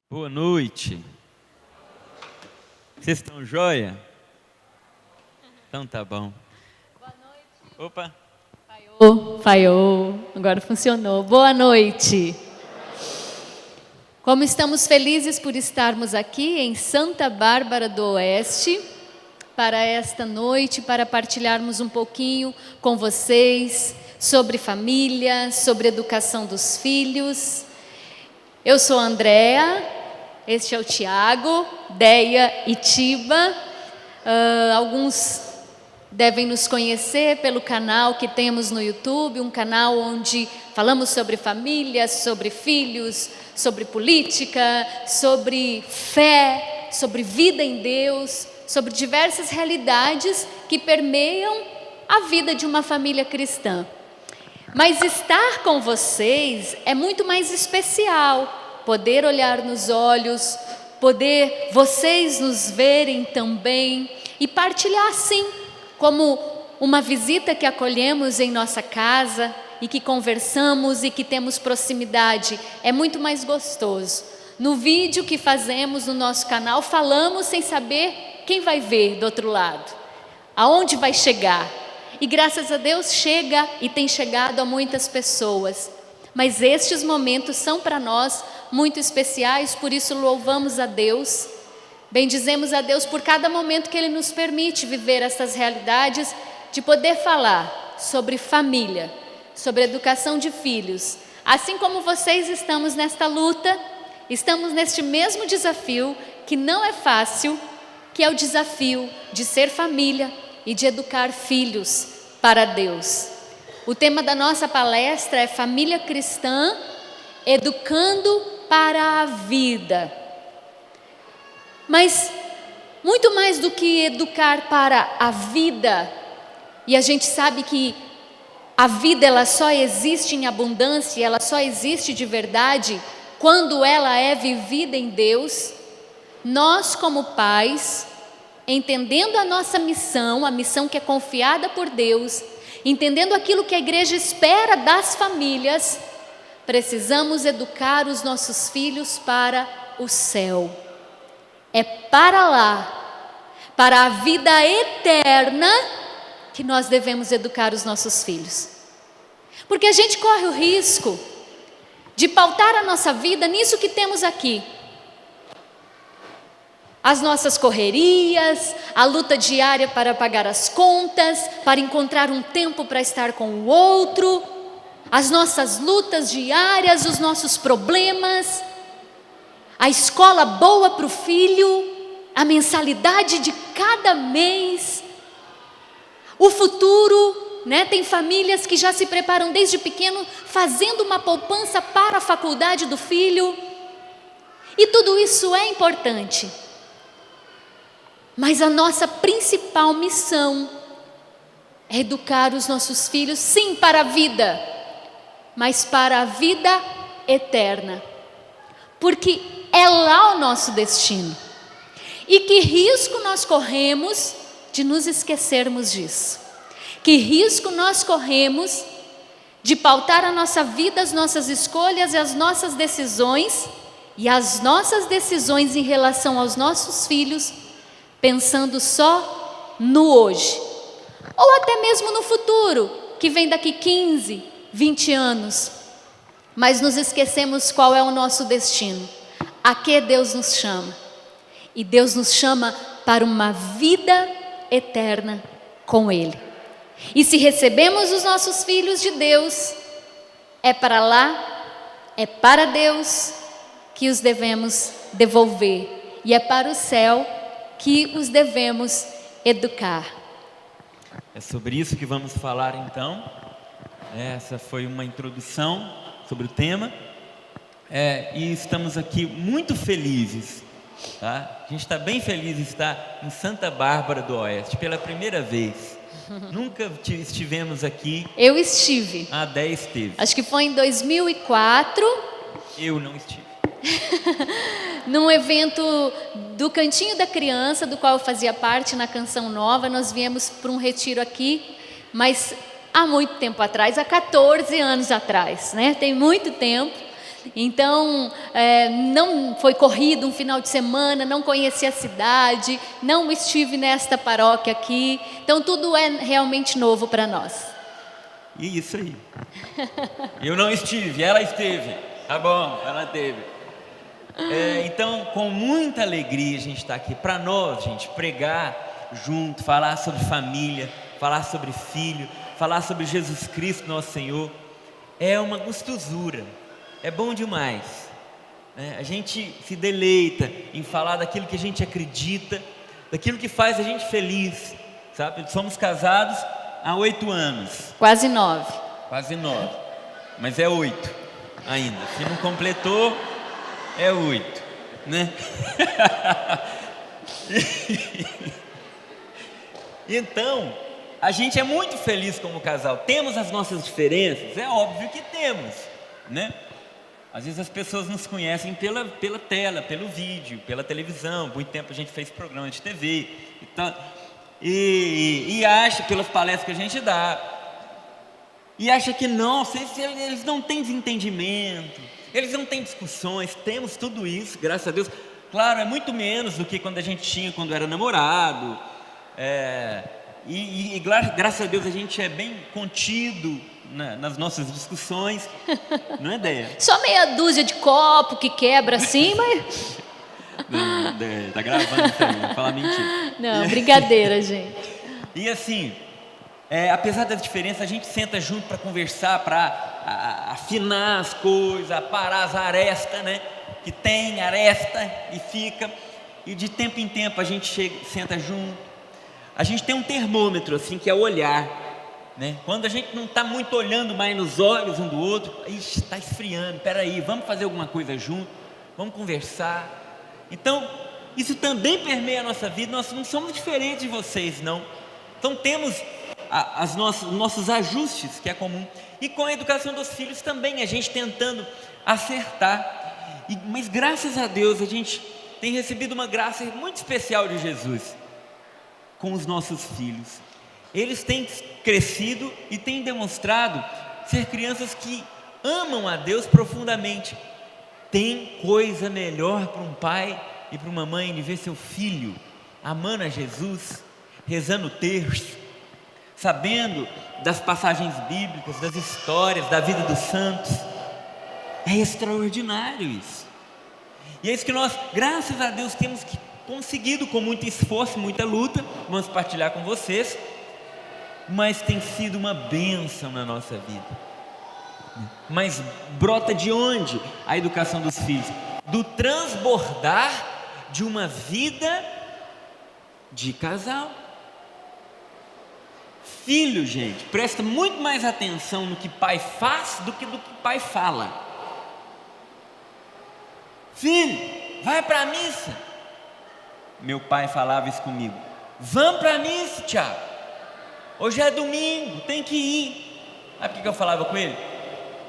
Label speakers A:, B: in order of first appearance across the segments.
A: Boa noite. Vocês estão joia? Então tá bom.
B: Boa noite.
A: Opa.
B: Falhou. Agora funcionou. Boa noite. Como estamos felizes por estarmos aqui em Santa Bárbara do Oeste, para esta noite, para partilharmos um pouquinho com vocês sobre família, sobre educação dos filhos. Eu sou a Andréa. Este é o Tiago, Deia e Tiba. Alguns devem nos conhecer pelo canal que temos no YouTube, um canal onde falamos sobre família, sobre filhos, sobre política, sobre fé, sobre vida em Deus, sobre diversas realidades que permeiam a vida de uma família cristã. Mas estar com vocês é muito mais especial. Poder olhar nos olhos, poder vocês nos verem também e partilhar assim, como uma visita que acolhemos em nossa casa e que conversamos e que temos proximidade, é muito mais gostoso. No vídeo que fazemos no nosso canal, falamos sem saber quem vai ver do outro lado, aonde vai chegar. E graças a Deus chega e tem chegado a muitas pessoas. Mas estes momentos são para nós muito especiais, por isso louvamos a Deus, bendizemos a Deus por cada momento que Ele nos permite viver essas realidades, de poder falar sobre família, sobre educação de filhos. Assim como vocês estamos nesta luta, estamos neste mesmo desafio, que não é fácil, que é o desafio de ser família e de educar filhos para Deus. O tema da nossa palestra é Família Cristã, Educando para a Vida. Mas, muito mais do que educar para a vida, e a gente sabe que a vida ela só existe em abundância, ela só existe de verdade quando ela é vivida em Deus, nós como pais, entendendo a nossa missão, a missão que é confiada por Deus, entendendo aquilo que a igreja espera das famílias, precisamos educar os nossos filhos para o céu. É para lá, para a vida eterna, que nós devemos educar os nossos filhos. Porque a gente corre o risco de pautar a nossa vida nisso que temos aqui. As nossas correrias, a luta diária para pagar as contas, para encontrar um tempo para estar com o outro, as nossas lutas diárias, os nossos problemas, a escola boa para o filho, a mensalidade de cada mês, o futuro, né? Tem famílias que já se preparam desde pequeno, fazendo uma poupança para a faculdade do filho, e tudo isso é importante. Mas a nossa principal missão é educar os nossos filhos, sim, para a vida, mas para a vida eterna. Porque é lá o nosso destino. E que risco nós corremos de nos esquecermos disso? Que risco nós corremos de pautar a nossa vida, as nossas escolhas e as nossas decisões, e as nossas decisões em relação aos nossos filhos, pensando só no hoje, ou até mesmo no futuro, que vem daqui 15, 20 anos, mas nos esquecemos qual é o nosso destino, a que Deus nos chama, e Deus nos chama para uma vida eterna com Ele. E se recebemos os nossos filhos de Deus, é para lá, é para Deus que os devemos devolver, e é para o céu que os devemos educar.
A: É sobre isso que vamos falar então. Essa foi uma introdução sobre o tema. E estamos aqui muito felizes, tá? A gente está bem feliz de estar em Santa Bárbara do Oeste pela primeira vez. Nunca estivemos aqui.
B: Eu estive.
A: A Déia esteve.
B: Acho que foi em 2004.
A: Eu não estive.
B: Num evento do Cantinho da Criança, do qual eu fazia parte na Canção Nova, nós viemos para um retiro aqui, mas há muito tempo atrás, há 14 anos atrás, né? Tem muito tempo. Então, não foi corrido um final de semana, não conheci a cidade, não estive nesta paróquia aqui. Então, tudo é realmente novo para nós.
A: E isso aí. Eu não estive, ela esteve. Tá bom, ela teve. Então, com muita alegria a gente está aqui. Para nós, gente, pregar junto, falar sobre família, falar sobre filho, falar sobre Jesus Cristo, nosso Senhor, é uma gostosura. É bom demais, né? A gente se deleita em falar daquilo que a gente acredita, daquilo que faz a gente feliz, sabe? Somos casados há 8 anos.
B: Quase 9.
A: Quase 9, mas é 8 ainda. Se não completou, é 8, né? Então, a gente é muito feliz como casal. Temos as nossas diferenças, é óbvio que temos, né? Às vezes as pessoas nos conhecem pela tela, pelo vídeo, pela televisão. Muito tempo a gente fez programa de TV e acha, pelas palestras que a gente dá, e acha que não, eles não têm desentendimento, eles não têm discussões. Temos tudo isso, graças a Deus. Claro, é muito menos do que quando a gente tinha, quando era namorado. Graças a Deus a gente é bem contido nas nossas discussões, não é, ideia?
B: Só meia dúzia de copo que quebra assim, mas...
A: Não, tá gravando isso aí, não falar mentira.
B: Não, brincadeira, gente.
A: E assim, apesar das diferenças, a gente senta junto para conversar, para afinar as coisas, parar as arestas, né? Que tem aresta e fica, e de tempo em tempo a gente senta junto. A gente tem um termômetro assim, que é o olhar, né? Quando a gente não está muito olhando mais nos olhos um do outro, está esfriando, peraí, vamos fazer alguma coisa junto, vamos conversar. Então, isso também permeia a nossa vida. Nós não somos diferentes de vocês, não. Então temos nossos ajustes, que é comum. E com a educação dos filhos também, a gente tentando acertar. Mas graças a Deus a gente tem recebido uma graça muito especial de Jesus com os nossos filhos. Eles têm crescido e têm demonstrado ser crianças que amam a Deus profundamente. Tem coisa melhor para um pai e para uma mãe de ver seu filho amando a Jesus, rezando o terço, sabendo das passagens bíblicas, das histórias, da vida dos santos. É extraordinário isso. E é isso que nós, graças a Deus, temos conseguido com muito esforço, muita luta. Vamos partilhar com vocês. Mas tem sido uma bênção na nossa vida. Mas brota de onde a educação dos filhos? Do transbordar de uma vida de casal. Filho, gente, presta muito mais atenção no que pai faz do que pai fala. Filho, vai para a missa. Meu pai falava isso comigo. Vamos para a missa, Tiago. Hoje é domingo, tem que ir. Sabe o que eu falava com ele?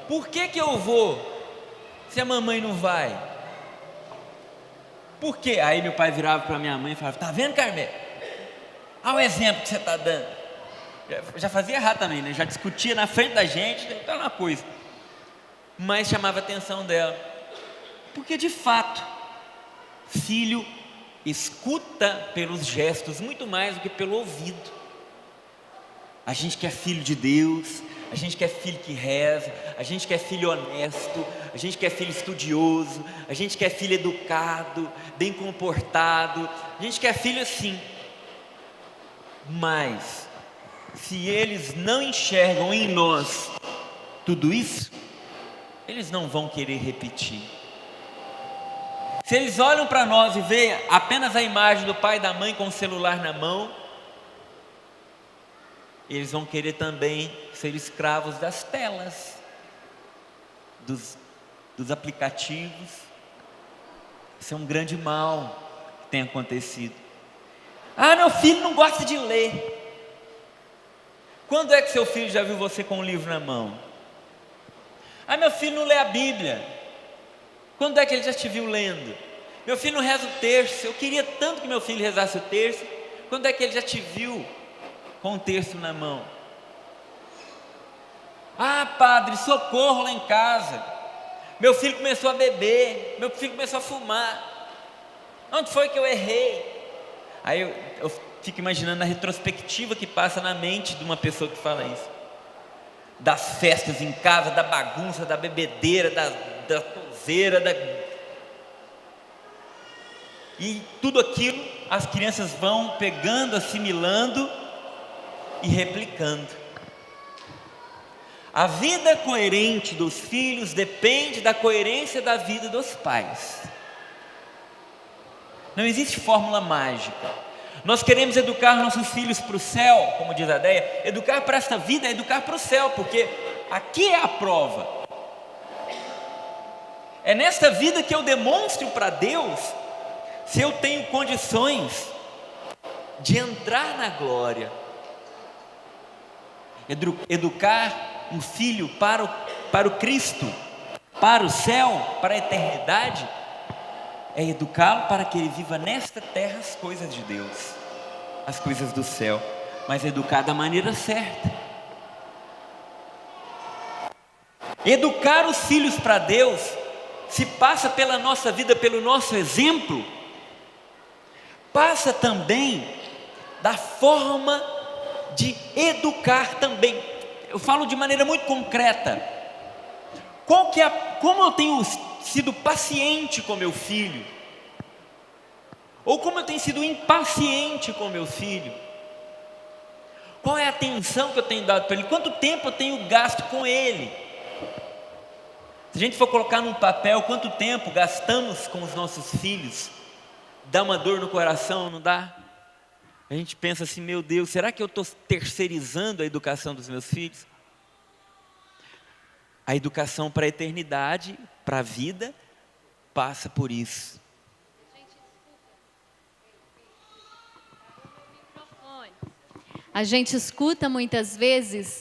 A: Por que eu vou se a mamãe não vai? Por quê? Aí meu pai virava para minha mãe e falava: tá vendo, Carmelo? Olha o exemplo que você está dando. Já fazia errado também, né? Já discutia na frente da gente, então uma coisa. Mas chamava a atenção dela. Porque de fato, filho escuta pelos gestos muito mais do que pelo ouvido. A gente quer filho de Deus, a gente quer filho que reza, a gente quer filho honesto, a gente quer filho estudioso, a gente quer filho educado, bem comportado, a gente quer filho assim. Mas, se eles não enxergam em nós tudo isso, eles não vão querer repetir. Se eles olham para nós e veem apenas a imagem do pai e da mãe com o celular na mão, eles vão querer também ser escravos das telas, dos aplicativos. Isso é um grande mal que tem acontecido. Ah, meu filho não gosta de ler. Quando é que seu filho já viu você com um livro na mão? Ah, meu filho não lê a Bíblia. Quando é que ele já te viu lendo? Meu filho não reza o terço. Eu queria tanto que meu filho rezasse o terço. Quando é que ele já te viu com o terço na mão? Ah, padre, socorro lá em casa. Meu filho começou a beber, meu filho começou a fumar. Onde foi que eu errei? Aí eu fico imaginando a retrospectiva que passa na mente de uma pessoa que fala isso. Das festas em casa, da bagunça, da bebedeira, da toseira, e tudo aquilo as crianças vão pegando, assimilando e replicando. A vida coerente dos filhos depende da coerência da vida dos pais. Não existe fórmula mágica. Nós queremos educar nossos filhos para o céu, como diz a Déia. Educar para esta vida é educar para o céu, porque aqui é a prova. É nesta vida que eu demonstro para Deus se eu tenho condições de entrar na glória. Educar um filho para o Cristo, para o céu, para a eternidade, é educá-lo para que ele viva nesta terra as coisas de Deus, as coisas do céu, mas educar da maneira certa. Educar os filhos para Deus se passa pela nossa vida, pelo nosso exemplo, passa também da forma de educar também. Eu falo de maneira muito concreta. Como eu tenho sido paciente com meu filho, ou como eu tenho sido impaciente com meu filho? Qual é a atenção que eu tenho dado para ele? Quanto tempo eu tenho gasto com ele? Se a gente for colocar num papel quanto tempo gastamos com os nossos filhos, dá uma dor no coração, não dá? A gente pensa assim, meu Deus, será que eu estou terceirizando a educação dos meus filhos? A educação para a eternidade, para a vida, passa por isso.
B: A gente escuta muitas vezes,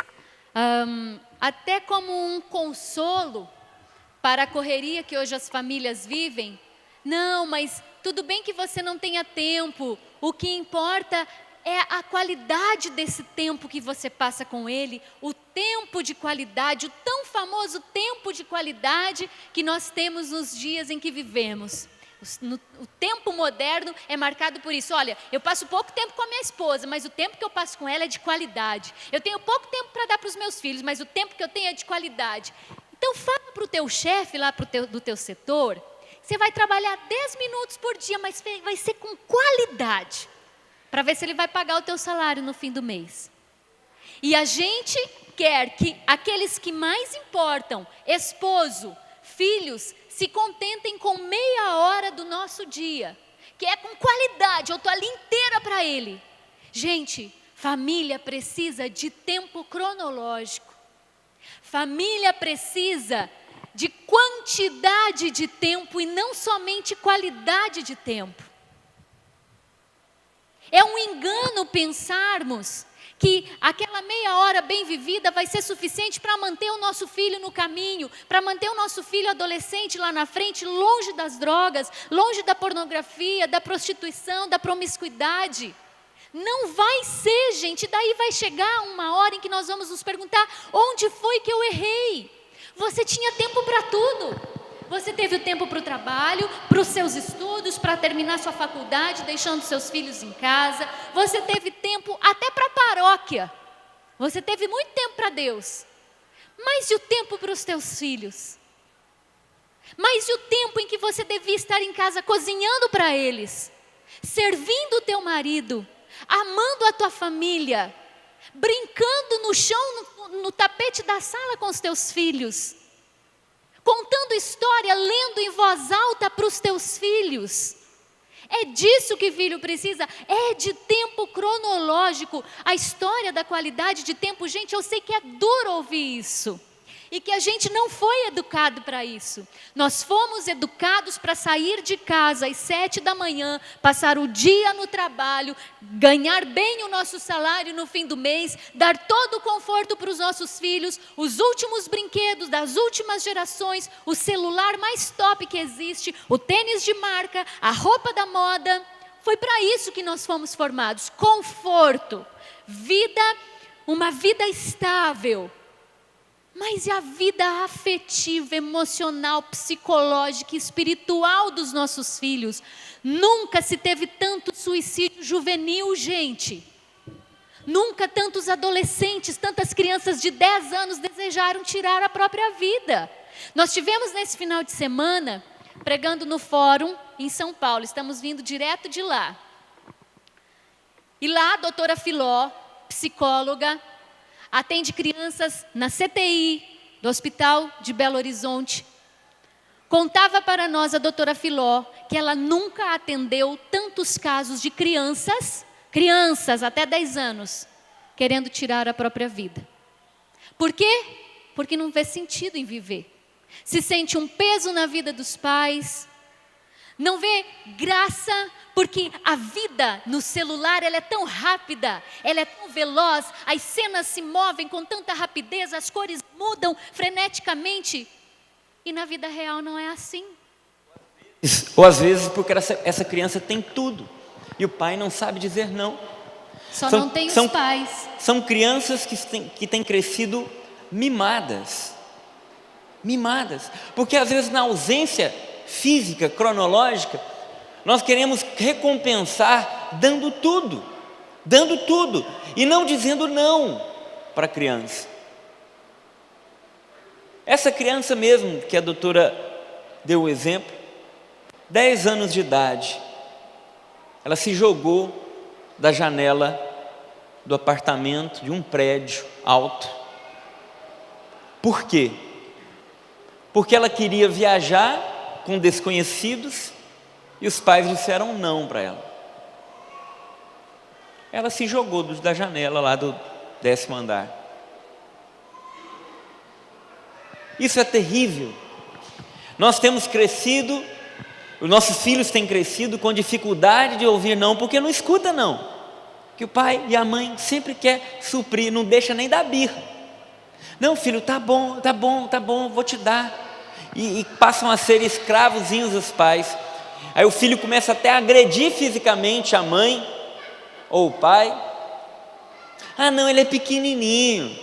B: até como um consolo para a correria que hoje as famílias vivem. Não, mas tudo bem que você não tenha tempo, o que importa é a qualidade desse tempo que você passa com ele, o tempo de qualidade, o tão famoso tempo de qualidade que nós temos nos dias em que vivemos. O tempo moderno é marcado por isso. Olha, eu passo pouco tempo com a minha esposa, mas o tempo que eu passo com ela é de qualidade. Eu tenho pouco tempo para dar para os meus filhos, mas o tempo que eu tenho é de qualidade. Então fala para o teu chefe lá do teu setor, você vai trabalhar 10 minutos por dia, mas vai ser com qualidade, para ver se ele vai pagar o teu salário no fim do mês. E a gente quer que aqueles que mais importam, esposo, filhos, se contentem com meia hora do nosso dia, que é com qualidade, eu estou ali inteira para ele. Gente, família precisa de tempo cronológico. Família precisa de quantidade de tempo e não somente qualidade de tempo. É um engano pensarmos que aquela meia hora bem vivida vai ser suficiente para manter o nosso filho no caminho, para manter o nosso filho adolescente lá na frente, longe das drogas, longe da pornografia, da prostituição, da promiscuidade. Não vai ser, gente, daí vai chegar uma hora em que nós vamos nos perguntar, onde foi que eu errei? Você tinha tempo para tudo. Você teve o tempo para o trabalho, para os seus estudos, para terminar sua faculdade, deixando seus filhos em casa. Você teve tempo até para a paróquia. Você teve muito tempo para Deus. Mas e o tempo para os teus filhos? Mas e o tempo em que você devia estar em casa cozinhando para eles? Servindo o teu marido? Amando a tua família? Brincando no chão, no tapete da sala com os teus filhos? Contando história, lendo em voz alta para os teus filhos. É disso que filho precisa, é de tempo cronológico. A história da qualidade de tempo, gente, eu sei que é duro ouvir isso. E que a gente não foi educado para isso. Nós fomos educados para sair de casa às 7 da manhã, passar o dia no trabalho, ganhar bem o nosso salário no fim do mês, dar todo o conforto para os nossos filhos, os últimos brinquedos das últimas gerações, o celular mais top que existe, o tênis de marca, a roupa da moda. Foi para isso que nós fomos formados. Conforto, vida, uma vida estável. Mas e a vida afetiva, emocional, psicológica e espiritual dos nossos filhos? Nunca se teve tanto suicídio juvenil, gente. Nunca tantos adolescentes, tantas crianças de 10 anos desejaram tirar a própria vida. Nós tivemos nesse final de semana, pregando no fórum em São Paulo, estamos vindo direto de lá. E lá a doutora Filó, psicóloga, atende crianças na CTI do Hospital de Belo Horizonte. Contava para nós a doutora Filó que ela nunca atendeu tantos casos de crianças até 10 anos, querendo tirar a própria vida. Por quê? Porque não vê sentido em viver. Se sente um peso na vida dos pais, não vê graça, porque a vida no celular ela é tão rápida, ela é tão veloz, as cenas se movem com tanta rapidez, as cores mudam freneticamente, e na vida real não é assim.
A: Ou às vezes porque essa criança tem tudo, e o pai não sabe dizer não.
B: Só não tem os pais.
A: São crianças que têm crescido mimadas, porque às vezes na ausência física, cronológica, nós queremos recompensar dando tudo, e não dizendo não para a criança. Essa criança mesmo, que a doutora deu o exemplo, 10 anos de idade, ela se jogou da janela do apartamento de um prédio alto. Por quê? Porque ela queria viajar com desconhecidos e os pais disseram não para ela. Ela se jogou da janela lá do 10º andar. Isso é terrível. Nós temos crescido, os nossos filhos têm crescido com dificuldade de ouvir não, porque não escuta não. Que o pai e a mãe sempre quer suprir, não deixa nem dar birra. Não, filho, tá bom, vou te dar. E passam a ser escravozinhos dos pais. Aí o filho começa até a agredir fisicamente a mãe ou o pai. Ah, não, ele é pequenininho.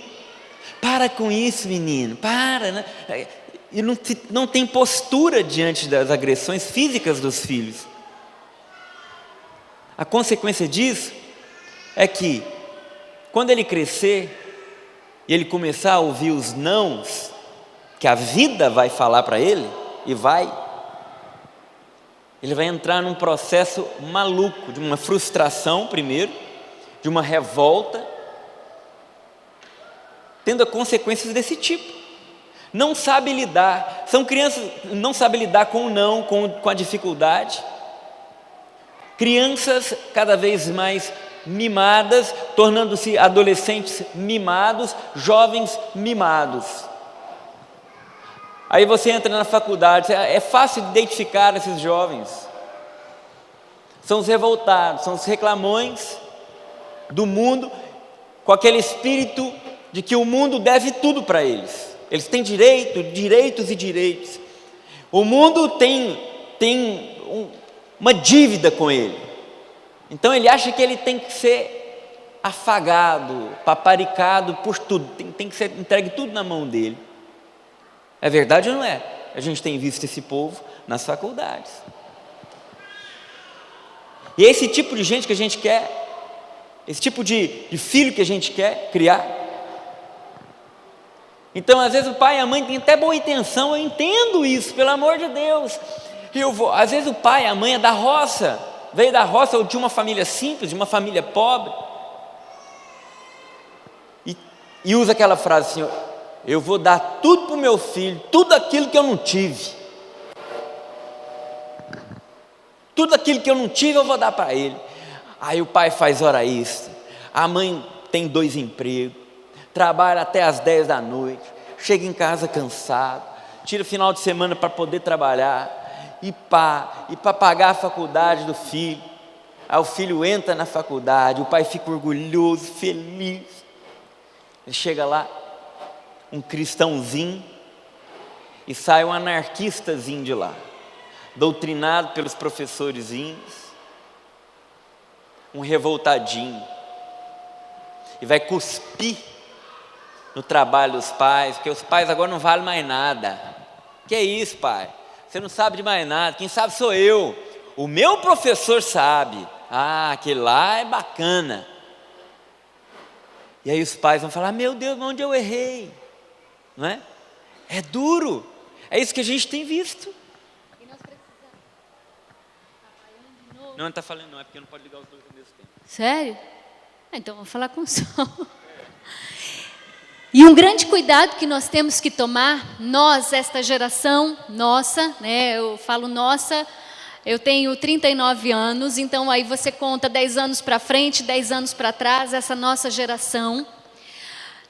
A: Para com isso, menino, para, né? E não tem postura diante das agressões físicas dos filhos. A consequência disso é que, quando ele crescer e ele começar a ouvir os nãos que a vida vai falar para ele, ele vai entrar num processo maluco, de uma frustração primeiro, de uma revolta, tendo consequências desse tipo. Não sabe lidar, são crianças, não sabem lidar com o não, com a dificuldade. Crianças cada vez mais mimadas, tornando-se adolescentes mimados, jovens mimados. Aí você entra na faculdade, é fácil identificar esses jovens. São os revoltados, são os reclamões do mundo, com aquele espírito de que o mundo deve tudo para eles. Eles têm direitos. O mundo tem uma dívida com ele. Então ele acha que ele tem que ser afagado, paparicado por tudo, tem que ser entregue tudo na mão dele. É verdade ou não é? A gente tem visto esse povo nas faculdades. E é esse tipo de gente que a gente quer, esse tipo de filho que a gente quer criar. Então, às vezes o pai e a mãe têm até boa intenção, eu entendo isso, pelo amor de Deus. Às vezes o pai e a mãe é da roça, veio da roça ou de uma família simples, de uma família pobre, e usa aquela frase assim: eu vou dar tudo para o meu filho, tudo aquilo que eu não tive. Tudo aquilo que eu não tive eu vou dar para ele. Aí o pai faz hora extra, a mãe tem 2 empregos, trabalha até às 10 da noite, chega em casa cansado, tira o final de semana para poder trabalhar, e para pagar a faculdade do filho. Aí o filho entra na faculdade, o pai fica orgulhoso, feliz. Ele chega lá, um cristãozinho, e sai um anarquistazinho de lá, doutrinado pelos professorzinhos, um revoltadinho, e vai cuspir no trabalho dos pais, porque os pais agora não valem mais nada. Que é isso, pai? Você não sabe de mais nada, quem sabe sou eu. O meu professor sabe. Ah, aquele lá é bacana. E aí os pais vão falar, meu Deus, onde eu errei? Não é? É duro. É isso que a gente tem visto.
B: E nós precisamos.
A: Não, não está falando não, é porque não pode ligar os dois ao mesmo tempo.
B: Sério? Então vou falar com o som. E um grande cuidado que nós temos que tomar, nós, esta geração nossa, né, eu falo nossa, eu tenho 39 anos, então aí você conta 10 anos para frente, 10 anos para trás, essa nossa geração.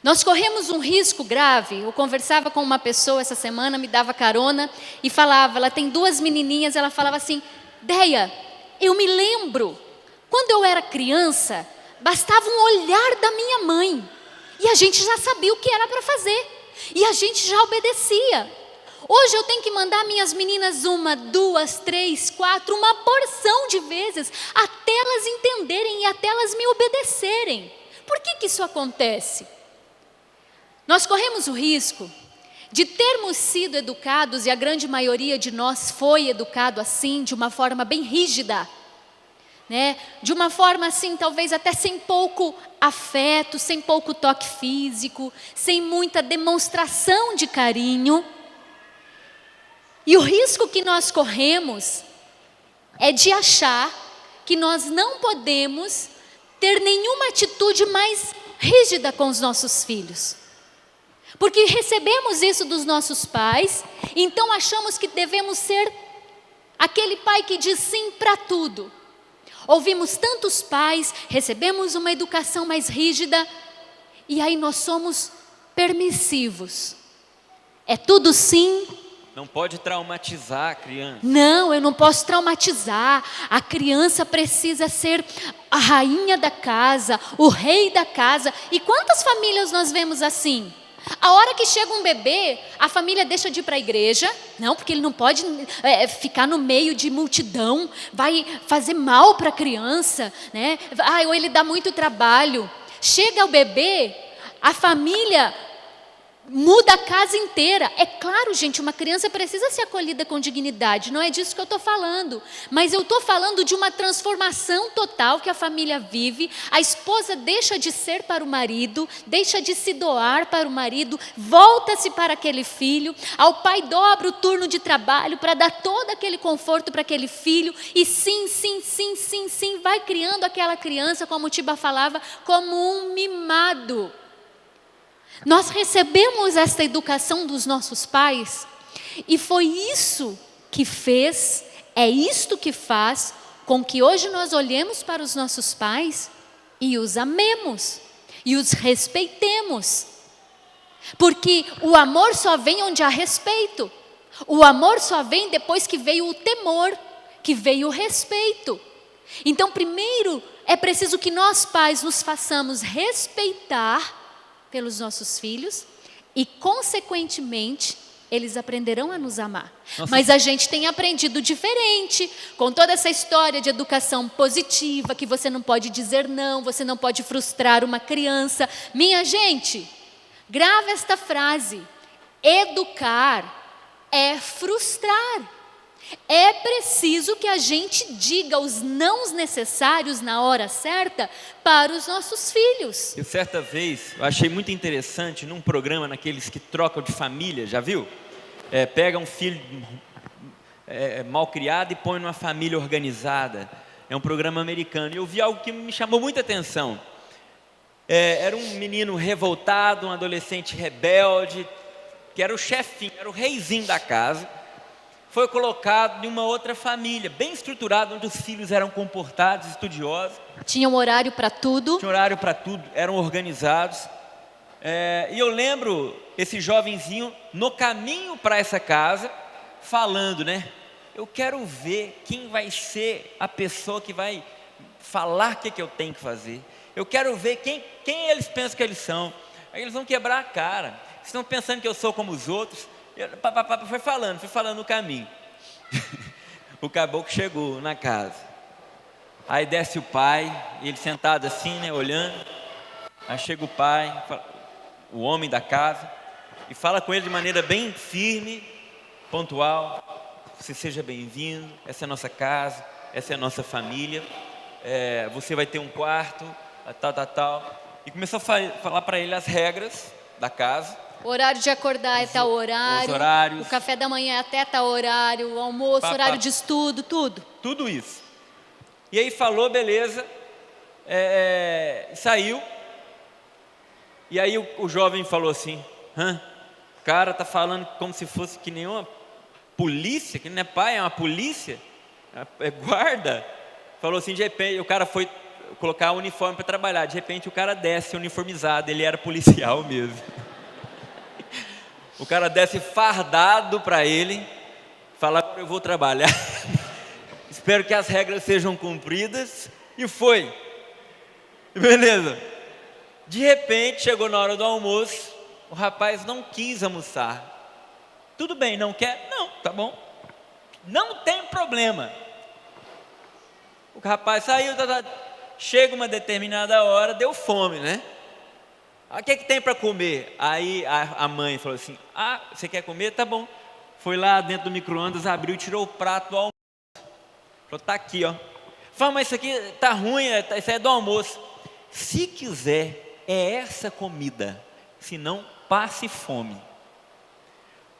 B: Nós corremos um risco grave. Eu conversava com uma pessoa essa semana, me dava carona e falava, ela tem 2 menininhas, ela falava assim, Deia, eu me lembro, quando eu era criança, bastava um olhar da minha mãe. E a gente já sabia o que era para fazer. E a gente já obedecia. Hoje eu tenho que mandar minhas meninas 1, 2, 3, 4, uma porção de vezes, até elas entenderem e até elas me obedecerem. Por que isso acontece? Nós corremos o risco de termos sido educados, e a grande maioria de nós foi educado assim, de uma forma bem rígida, né? De uma forma assim, talvez até sem pouco afeto, sem pouco toque físico, sem muita demonstração de carinho. E o risco que nós corremos é de achar que nós não podemos ter nenhuma atitude mais rígida com os nossos filhos. Porque recebemos isso dos nossos pais, então achamos que devemos ser aquele pai que diz sim para tudo. Ouvimos tantos pais, recebemos uma educação mais rígida, e aí nós somos permissivos. É tudo sim.
A: Não pode traumatizar a criança.
B: Não, eu não posso traumatizar. A criança precisa ser a rainha da casa, o rei da casa. E quantas famílias nós vemos assim? A hora que chega um bebê, a família deixa de ir para a igreja. Não, porque ele não pode ficar no meio de multidão. Vai fazer mal para a criança, né? Ou ele dá muito trabalho. Chega o bebê, a família muda a casa inteira. É claro, gente, uma criança precisa ser acolhida com dignidade. Não é disso que eu estou falando. Mas eu estou falando de uma transformação total que a família vive. A esposa deixa de ser para o marido, deixa de se doar para o marido, volta-se para aquele filho. Ao pai dobra o turno de trabalho para dar todo aquele conforto para aquele filho. E sim, vai criando aquela criança, como o Tiba falava, como um mimado. Nós recebemos esta educação dos nossos pais e foi isso que fez, é isto que faz com que hoje nós olhemos para os nossos pais e os amemos e os respeitemos. Porque o amor só vem onde há respeito. O amor só vem depois que veio o temor, que veio o respeito. Então, primeiro é preciso que nós pais nos façamos respeitar pelos nossos filhos e, consequentemente, eles aprenderão a nos amar.
A: Nossa.
B: Mas a gente tem aprendido diferente, com toda essa história de educação positiva, que você não pode dizer não, você não pode frustrar uma criança. Minha gente, grava esta frase: educar é frustrar. É preciso que a gente diga os nãos necessários na hora certa para os nossos filhos.
A: Eu certa vez, eu achei muito interessante, num programa naqueles que trocam de família, já viu? Pega um filho mal criado e põe numa família organizada. É um programa americano. E eu vi algo que me chamou muita atenção. Era um menino revoltado, um adolescente rebelde, que era o chefinho, era o reizinho da casa. Foi colocado em uma outra família, bem estruturada, onde os filhos eram comportados, estudiosos.
B: Tinha um horário para tudo.
A: Tinha horário para tudo, eram organizados. E eu lembro esse jovenzinho no caminho para essa casa, falando, né? Eu quero ver quem vai ser a pessoa que vai falar o que eu tenho que fazer. Eu quero ver quem eles pensam que eles são. Aí eles vão quebrar a cara. Estão pensando que eu sou como os outros. Foi falando no caminho. O caboclo chegou na casa. Aí desce o pai, ele sentado assim, né, olhando. Aí chega o pai, fala, o homem da casa, e fala com ele de maneira bem firme, pontual: você seja bem-vindo, essa é a nossa casa, essa é a nossa família, você vai ter um quarto, tal. E começou a falar para ele as regras da casa.
B: O horário de acordar é tal horário,
A: os horários,
B: o café da manhã é até tal horário, o almoço, horário de estudo, tudo.
A: Tudo isso. E aí falou, beleza, saiu. E aí o jovem falou assim: o cara tá falando como se fosse que nenhuma polícia, que não é pai, é uma polícia, é guarda. Falou assim, de repente, o cara foi colocar o uniforme para trabalhar, de repente o cara desce uniformizado, ele era policial mesmo. O cara desce fardado para ele, fala: agora eu vou trabalhar, espero que as regras sejam cumpridas, e foi. Beleza. De repente, chegou na hora do almoço, o rapaz não quis almoçar. Tudo bem, não quer? Não, tá bom. Não tem problema. O rapaz saiu, chega uma determinada hora, deu fome, né? O que tem para comer? Aí a mãe falou assim: você quer comer? Tá bom. Foi lá dentro do micro-ondas, abriu e tirou o prato do almoço. Falou: tá aqui, ó. Falou: mas isso aqui tá ruim, isso é do almoço. Se quiser, é essa comida, senão passe fome.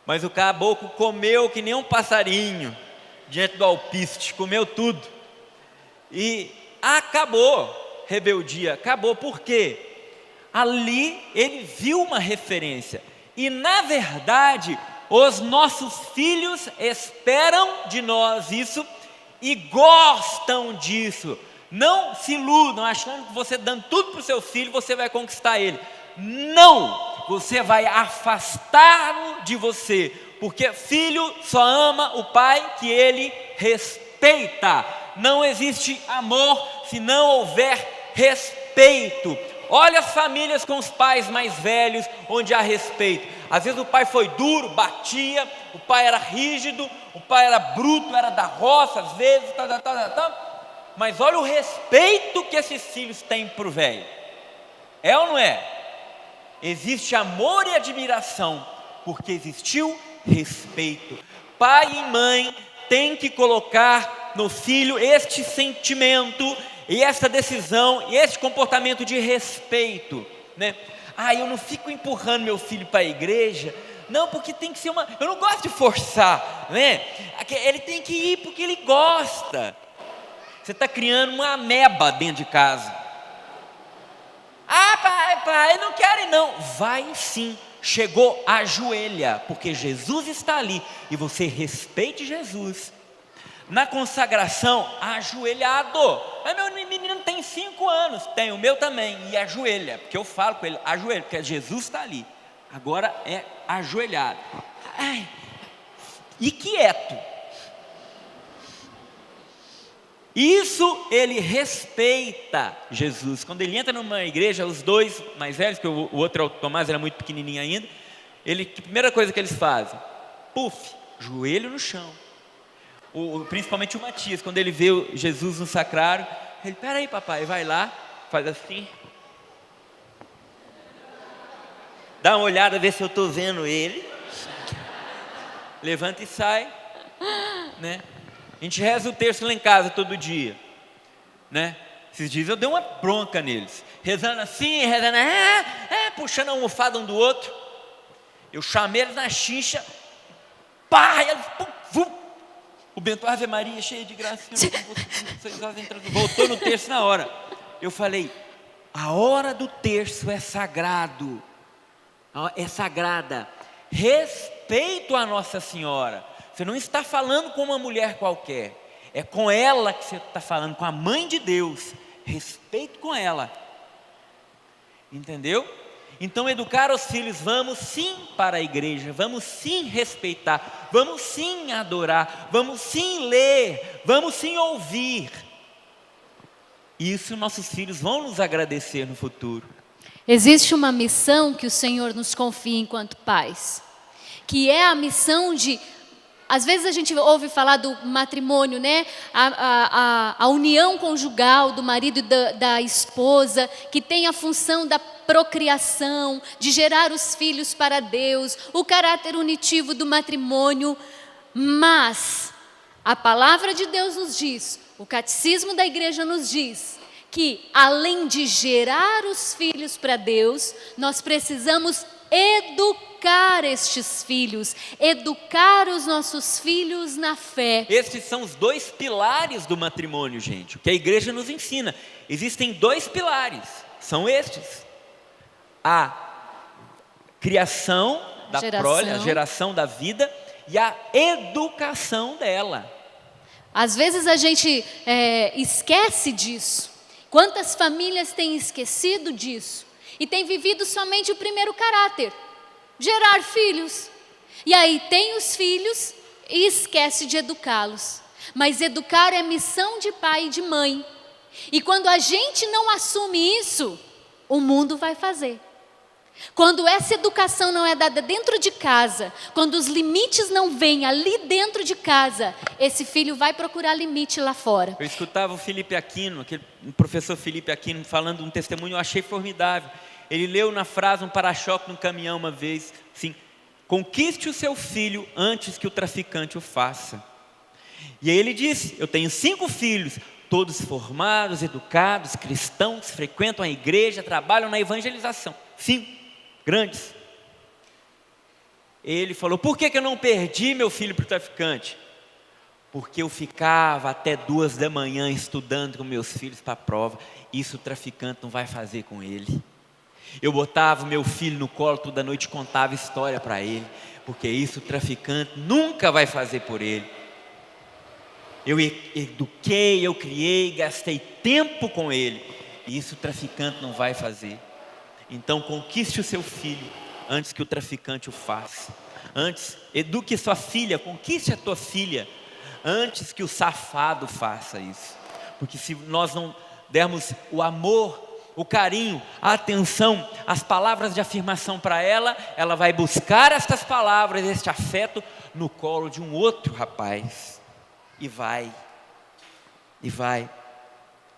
A: Mas o caboclo comeu que nem um passarinho diante do alpiste, comeu tudo. E acabou, rebeldia, acabou. Por quê? Ali ele viu uma referência. E na verdade, os nossos filhos esperam de nós isso e gostam disso. Não se iludam achando que você dando tudo para o seu filho, você vai conquistar ele. Não! Você vai afastá-lo de você, porque filho só ama o pai que ele respeita. Não existe amor se não houver respeito. Olha as famílias com os pais mais velhos, onde há respeito. Às vezes o pai foi duro, batia, o pai era rígido, o pai era bruto, era da roça, às vezes, mas olha o respeito que esses filhos têm para o velho. É ou não é? Existe amor e admiração, porque existiu respeito. Pai e mãe têm que colocar no filho este sentimento, e essa decisão, e esse comportamento de respeito, né? Eu não fico empurrando meu filho para a igreja, não, porque tem que ser eu não gosto de forçar, né? Ele tem que ir porque ele gosta. Você está criando uma ameba dentro de casa. Pai, eu não quero ir não. Vai sim, chegou, ajoelha, porque Jesus está ali, e você respeite Jesus. Na consagração, ajoelhado. Mas meu menino tem 5 anos, tem, o meu também, e ajoelha, porque eu falo com ele, ajoelha, porque Jesus está ali. Agora é ajoelhado. E quieto. Isso ele respeita Jesus. Quando ele entra numa igreja, os dois mais velhos, que o outro, o Tomás, era muito pequenininho ainda, a primeira coisa que eles fazem, joelho no chão. Principalmente o Matias, quando ele vê Jesus no sacrário, ele: peraí papai, vai lá, faz assim, dá uma olhada, vê se eu estou vendo ele, levanta e sai, né? A gente reza o terço lá em casa todo dia, né? Esses dias eu dei uma bronca neles, rezando assim, puxando a almofada um do outro. Eu chamei eles na xincha, o Bento, Ave Maria, cheia de graça, voltou no terço na hora. Eu falei: a hora do terço é sagrado, é sagrada. Respeito a Nossa Senhora. Você não está falando com uma mulher qualquer, é com ela que você está falando, com a mãe de Deus. Respeito com ela. Entendeu? Então, educar os filhos, vamos sim para a igreja, vamos sim respeitar, vamos sim adorar, vamos sim ler, vamos sim ouvir. Isso nossos filhos vão nos agradecer no futuro.
B: Existe uma missão que o Senhor nos confia enquanto pais, que é a missão de Às vezes a gente ouve falar do matrimônio, né? A união conjugal do marido e da esposa, que tem a função da procriação, de gerar os filhos para Deus, o caráter unitivo do matrimônio. Mas a palavra de Deus nos diz, o catecismo da igreja nos diz, que além de gerar os filhos para Deus, nós precisamos educar estes filhos, educar os nossos filhos na fé.
A: Estes são os 2 pilares do matrimônio, gente, o que a igreja nos ensina. Existem 2 pilares, são estes: a criação da prole, a geração da vida, e a educação dela.
B: Às vezes a gente esquece disso. Quantas famílias têm esquecido disso? E têm vivido somente o primeiro caráter, gerar filhos. E aí tem os filhos e esquece de educá-los. Mas educar é missão de pai e de mãe. E quando a gente não assume isso, o mundo vai fazer. Quando essa educação não é dada dentro de casa, quando os limites não vêm ali dentro de casa, esse filho vai procurar limite lá fora.
A: Eu escutava o Felipe Aquino, o professor Felipe Aquino, falando um testemunho, eu achei formidável. Ele leu na frase um para-choque no caminhão uma vez, assim: conquiste o seu filho antes que o traficante o faça. E aí ele disse: eu tenho 5 filhos, todos formados, educados, cristãos, frequentam a igreja, trabalham na evangelização. 5 grandes. Ele falou: por que eu não perdi meu filho para o traficante? Porque eu ficava até 2 da manhã estudando com meus filhos para a prova. Isso o traficante não vai fazer com ele. Eu botava meu filho no colo toda noite e contava história para ele, porque isso o traficante nunca vai fazer por ele. Eu eduquei, eu criei, gastei tempo com ele, e isso o traficante não vai fazer. Então conquiste o seu filho antes que o traficante o faça. Antes, eduque sua filha, conquiste a tua filha antes que o safado faça isso. Porque se nós não dermos o amor, o carinho, a atenção, as palavras de afirmação para ela, ela vai buscar estas palavras, este afeto no colo de um outro rapaz. E vai.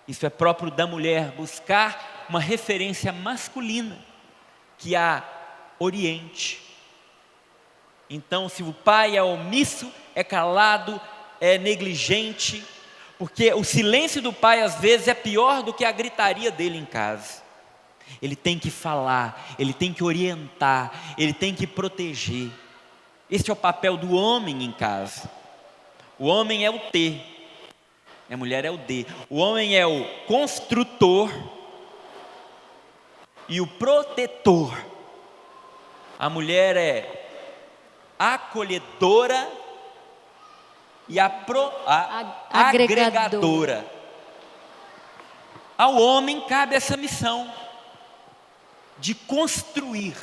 A: Isso é próprio da mulher, buscar uma referência masculina que a oriente. Então, se o pai é omisso, é calado, é negligente, porque o silêncio do pai às vezes é pior do que a gritaria dele em casa. Ele tem que falar, ele tem que orientar, ele tem que proteger. Este é o papel do homem em casa. O homem é o T, a mulher é o D. O homem é o construtor e o protetor. A mulher é acolhedora e a agregadora. Ao homem cabe essa missão de construir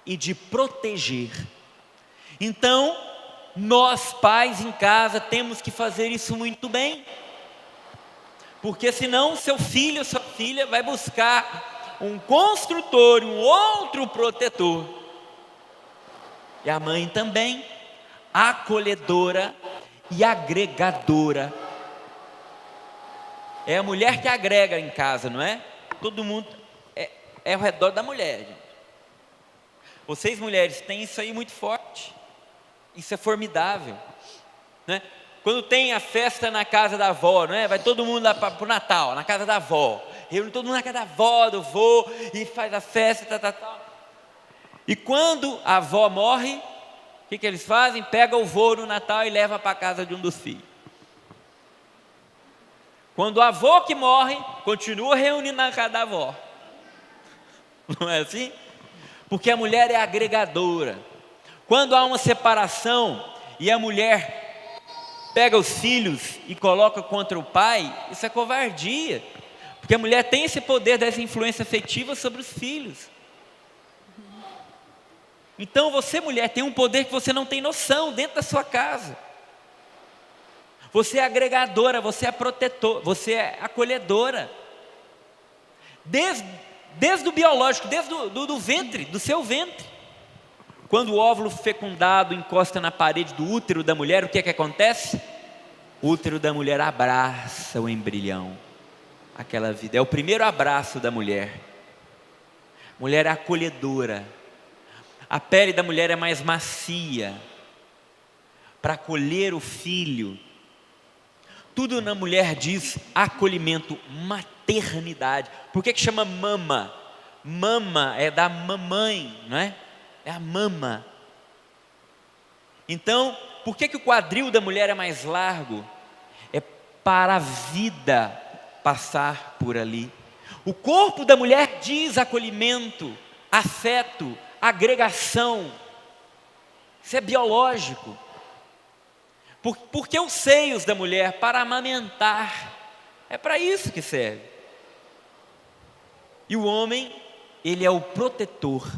A: e de proteger. Então, nós pais em casa temos que fazer isso muito bem, porque senão seu filho ou sua filha vai buscar um construtor e um outro protetor. E a mãe também, acolhedora e agregadora. É a mulher que agrega em casa, não é? Todo mundo é ao redor da mulher, gente. Vocês mulheres têm isso aí muito forte. Isso é formidável, né? Quando tem a festa na casa da avó, não é? Vai todo mundo lá para o Natal, na casa da avó. Reúne todo mundo na casa da avó, do vô, e faz a festa, tal. E quando a avó morre, o que eles fazem? Pega o vô no Natal e leva para a casa de um dos filhos. Quando o avô que morre, continua reunindo na casa da avó. Não é assim? Porque a mulher é agregadora. Quando há uma separação e a mulher pega os filhos e coloca contra o pai, isso é covardia. Porque a mulher tem esse poder dessa influência afetiva sobre os filhos. Então você, mulher, tem um poder que você não tem noção dentro da sua casa. Você é agregadora, você é protetora, você é acolhedora. Desde o biológico, desde do ventre, do seu ventre. quando o óvulo fecundado encosta na parede do útero da mulher, o que é que acontece? O útero da mulher abraça o embrião, aquela vida. É o primeiro abraço da mulher. Mulher é acolhedora. A pele da mulher é mais macia para acolher o filho. Tudo na mulher diz acolhimento, maternidade. Por que chama mama? Mama é da mamãe, não é? É a mama. Então, por que o quadril da mulher é mais largo? É para a vida passar por ali. O corpo da mulher diz acolhimento, afeto, agregação. Isso é biológico. Porque os seios da mulher? Para amamentar. É para isso que serve. E o homem, ele é o protetor.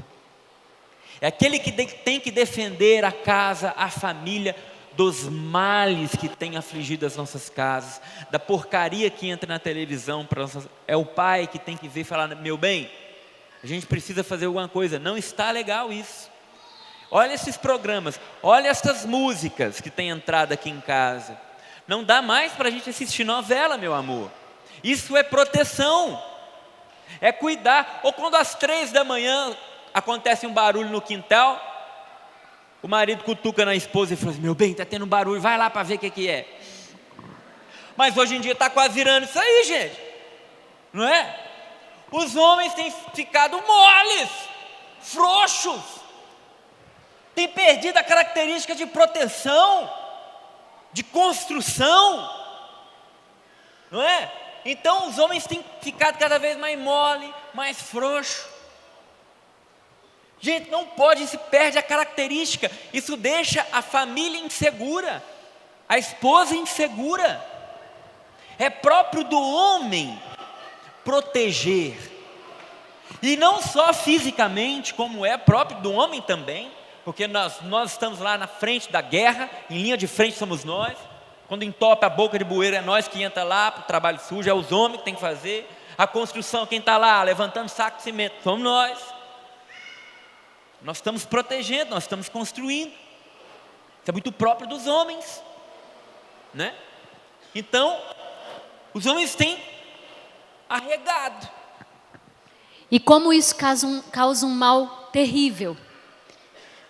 A: É aquele que tem que defender a casa, a família, dos males que têm afligido as nossas casas, da porcaria que entra na televisão. É o pai que tem que ver e falar: meu bem, a gente precisa fazer alguma coisa, não está legal isso. Olha esses programas, olha essas músicas que têm entrado aqui em casa. Não dá mais para a gente assistir novela, meu amor. Isso é proteção, é cuidar. Ou quando às 3 da manhã acontece um barulho no quintal, o marido cutuca na esposa e fala assim: meu bem, está tendo barulho, vai lá para ver o que é. Mas hoje em dia está quase virando isso aí, gente, não é? Os homens têm ficado moles, frouxos, têm perdido a característica de proteção, de construção, não é? Então os homens têm ficado cada vez mais mole, mais frouxo. Gente, não pode, se perde a característica. Isso deixa a família insegura, a esposa insegura. É próprio do homem proteger, e não só fisicamente, como é próprio do homem também, porque nós estamos lá na frente da guerra, em linha de frente somos nós. Quando entope a boca de bueiro, é nós que entra lá para o trabalho sujo, é os homens que tem que fazer. A construção, quem está lá levantando saco de cimento, somos nós. Nós estamos protegendo, nós estamos construindo. Isso é muito próprio dos homens, né? Então, os homens têm arregado.
B: E como isso causa um mal terrível.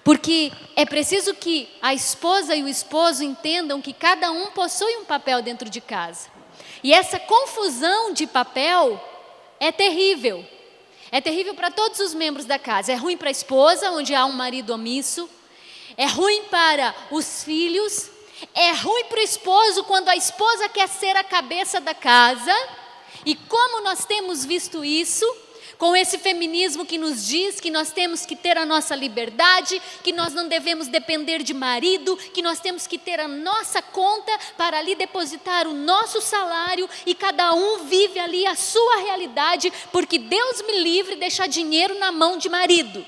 B: Porque é preciso que a esposa e o esposo entendam que cada um possui um papel dentro de casa. E essa confusão de papel é terrível. É terrível para todos os membros da casa. É ruim para a esposa, onde há um marido omisso. É ruim para os filhos. É ruim para o esposo, quando a esposa quer ser a cabeça da casa. E como nós temos visto isso, com esse feminismo que nos diz que nós temos que ter a nossa liberdade, que nós não devemos depender de marido, que nós temos que ter a nossa conta para ali depositar o nosso salário, e cada um vive ali a sua realidade, porque Deus me livre de deixar dinheiro na mão de marido.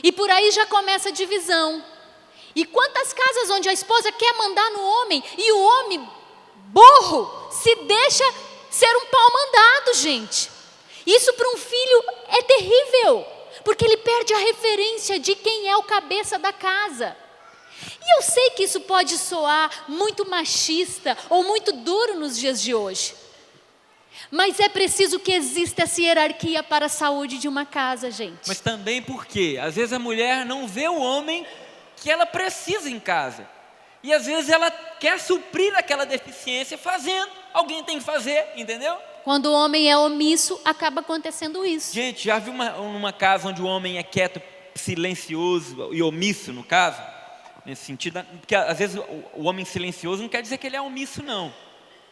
B: E por aí já começa a divisão. E quantas casas onde a esposa quer mandar no homem, e o homem burro se deixa ser um pau mandado, gente. Isso para um filho é terrível, porque ele perde a referência de quem é o cabeça da casa. E eu sei que isso pode soar muito machista ou muito duro nos dias de hoje, mas é preciso que exista essa hierarquia para a saúde de uma casa, gente.
A: Mas também porque às vezes a mulher não vê o homem que ela precisa em casa, e às vezes ela quer suprir aquela deficiência fazendo. Alguém tem que fazer, entendeu?
B: Quando o homem é omisso, acaba acontecendo isso.
A: Gente, já viu uma casa onde o homem é quieto, silencioso e omisso, no caso? Nesse sentido, porque às vezes o homem silencioso não quer dizer que ele é omisso, não.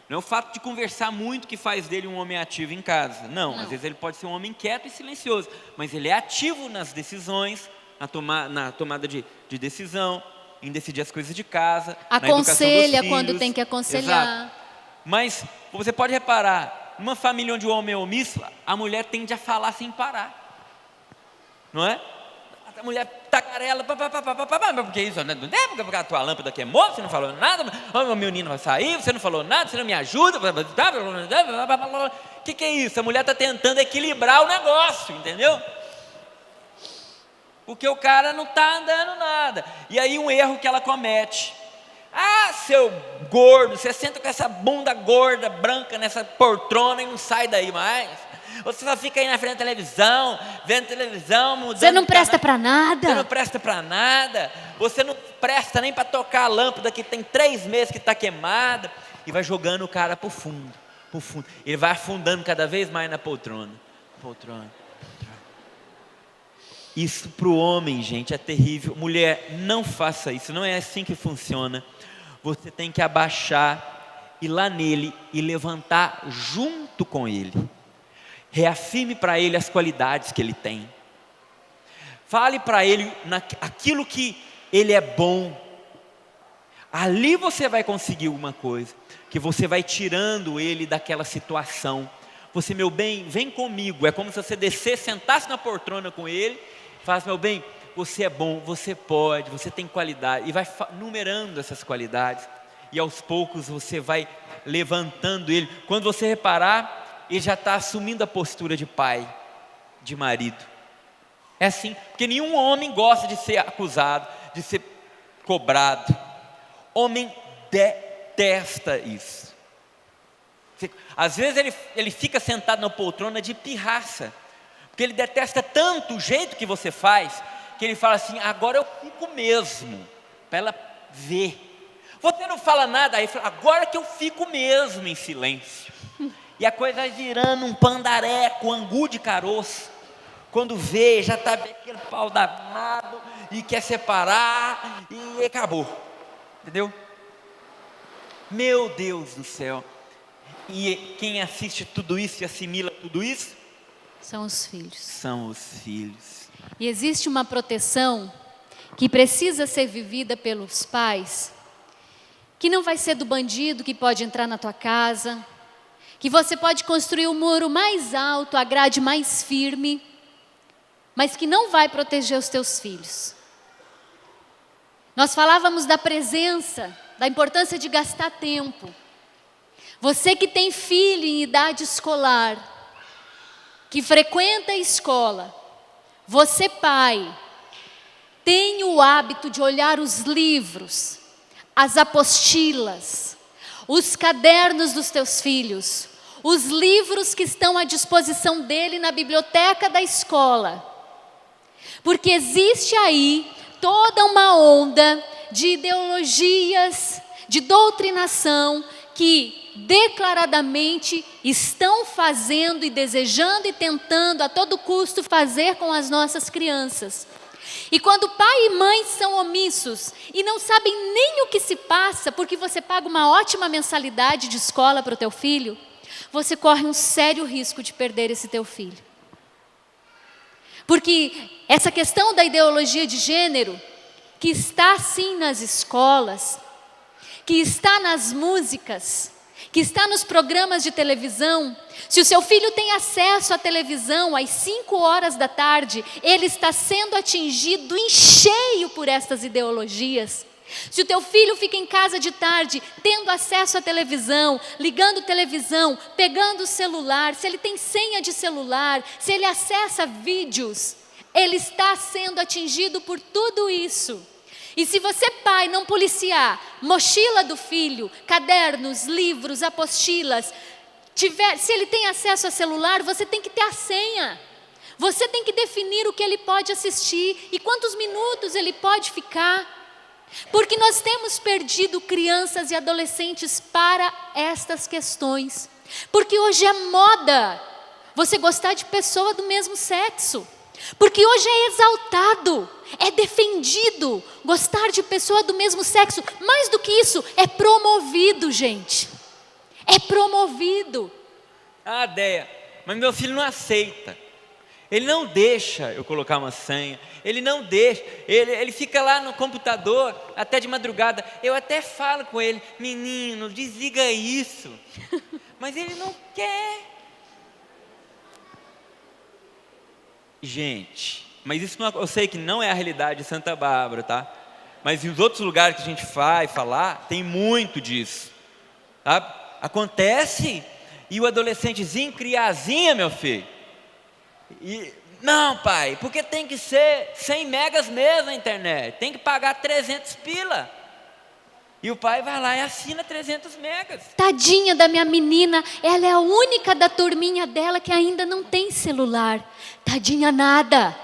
A: Não é o fato de conversar muito que faz dele um homem ativo em casa. Não, às vezes ele pode ser um homem quieto e silencioso, mas ele é ativo nas decisões, na tomada de decisão, em decidir as coisas de casa,
B: aconselha
A: na
B: quando tem que aconselhar.
A: Exato. Mas você pode reparar, numa família onde o homem é omisso, a mulher tende a falar sem parar, não é? A mulher tagarela, porque isso, né? Porque a tua lâmpada queimou, você não falou nada, o meu menino vai sair, você não falou nada, você não me ajuda, o que é isso? A mulher está tentando equilibrar o negócio, entendeu? porque o cara não está andando nada. E aí um erro que ela comete: ah, seu gordo, você senta com essa bunda gorda, branca, nessa poltrona e não sai daí mais. Você só fica aí na frente da televisão, vendo televisão, mudando.
B: Você não presta para nada.
A: Você não presta para nada. Você não presta nem para tocar a lâmpada que tem 3 meses que está queimada. E vai jogando o cara para o fundo, para o fundo. Ele vai afundando cada vez mais na poltrona. Isso para o homem, gente, é terrível. Mulher, não faça isso. Não é assim que funciona. Você tem que abaixar, ir lá nele e levantar junto com ele. Reafirme para ele as qualidades que ele tem. Fale para ele aquilo que ele é bom. Ali você vai conseguir uma coisa, que você vai tirando ele daquela situação. Você, meu bem, vem comigo. É como se você descesse, sentasse na poltrona com ele, falasse: meu bem, você é bom, você pode, você tem qualidade. E vai numerando essas qualidades. E aos poucos você vai levantando ele. Quando você reparar, ele já está assumindo a postura de pai, de marido. É assim, porque nenhum homem gosta de ser acusado, de ser cobrado. Homem detesta isso. Às vezes ele fica sentado na poltrona de pirraça, porque ele detesta tanto o jeito que você faz, que ele fala assim: agora eu fico mesmo, para ela ver. Você não fala nada, aí fala: agora que eu fico mesmo em silêncio. E a coisa vai virando um pandareco, um angu de caroço. Quando vê, já está bem aquele pau danado, e quer separar, e acabou. Entendeu? Meu Deus do céu. E quem assiste tudo isso e assimila tudo isso?
B: São os filhos.
A: São os filhos.
B: E existe uma proteção que precisa ser vivida pelos pais, que não vai ser do bandido que pode entrar na tua casa, que você pode construir o muro mais alto, a grade mais firme, mas que não vai proteger os teus filhos. Nós falávamos da presença, da importância de gastar tempo. Você que tem filho em idade escolar, que frequenta a escola, você pai, tem o hábito de olhar os livros, as apostilas, os cadernos dos teus filhos, os livros que estão à disposição dele na biblioteca da escola. Porque existe aí toda uma onda de ideologias, de doutrinação, que declaradamente estão fazendo e desejando e tentando a todo custo fazer com as nossas crianças. E quando pai e mãe são omissos e não sabem nem o que se passa, porque você paga uma ótima mensalidade de escola para o teu filho, você corre um sério risco de perder esse teu filho. Porque essa questão da ideologia de gênero, que está sim nas escolas, que está nas músicas, que está nos programas de televisão. Se o seu filho tem acesso à televisão às 5 horas da tarde, ele está sendo atingido em cheio por estas ideologias. Se o teu filho fica em casa de tarde, tendo acesso à televisão, ligando televisão, pegando o celular, se ele tem senha de celular, se ele acessa vídeos, ele está sendo atingido por tudo isso. E se você, pai, não policiar mochila do filho, cadernos, livros, apostilas, se ele tem acesso a celular, você tem que ter a senha. Você tem que definir o que ele pode assistir e quantos minutos ele pode ficar. Porque nós temos perdido crianças e adolescentes para estas questões. Porque hoje é moda você gostar de pessoa do mesmo sexo. Porque hoje é exaltado, é defendido gostar de pessoa do mesmo sexo. Mais do que isso, é promovido, gente. É promovido.
A: Ah, Déia, mas meu filho não aceita. Ele não deixa eu colocar uma senha. Ele não deixa. Ele fica lá no computador até de madrugada. Eu até falo com ele: menino, desliga isso. Mas ele não quer. Gente, mas isso não, eu sei que não é a realidade de Santa Bárbara, tá? Mas nos outros lugares que a gente vai falar, tem muito disso, tá? Acontece, e o adolescentezinho, criazinha, meu filho, e Não, pai, porque tem que ser 100 megas mesmo a internet. Tem que pagar 300 pila. E o pai vai lá e assina 300 megas.
B: Tadinha da minha menina, ela é a única da turminha dela que ainda não tem celular. Tadinha nada.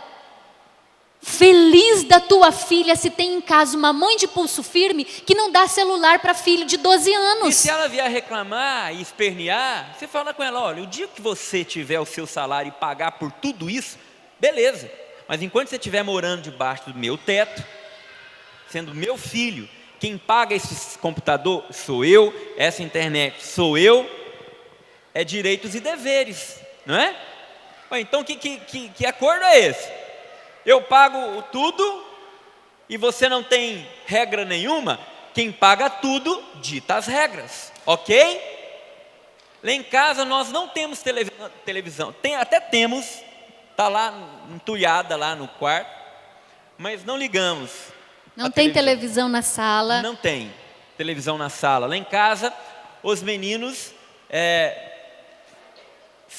B: Feliz da tua filha se tem em casa uma mãe de pulso firme que não dá celular para filho de 12 anos.
A: E se ela vier reclamar e espernear, você fala com ela, olha, o dia que você tiver o seu salário e pagar por tudo isso, beleza. Mas enquanto você estiver morando debaixo do meu teto, sendo meu filho, quem paga esse computador sou eu, essa internet sou eu, é direitos e deveres, não é? Então que acordo é esse? Eu pago tudo e você não tem regra nenhuma? Quem paga tudo dita as regras, ok? Lá em casa nós não temos televisão. Até temos, está lá entulhada lá no quarto, mas não ligamos.
B: Não tem televisão na sala.
A: Não tem televisão na sala. Lá em casa, os meninos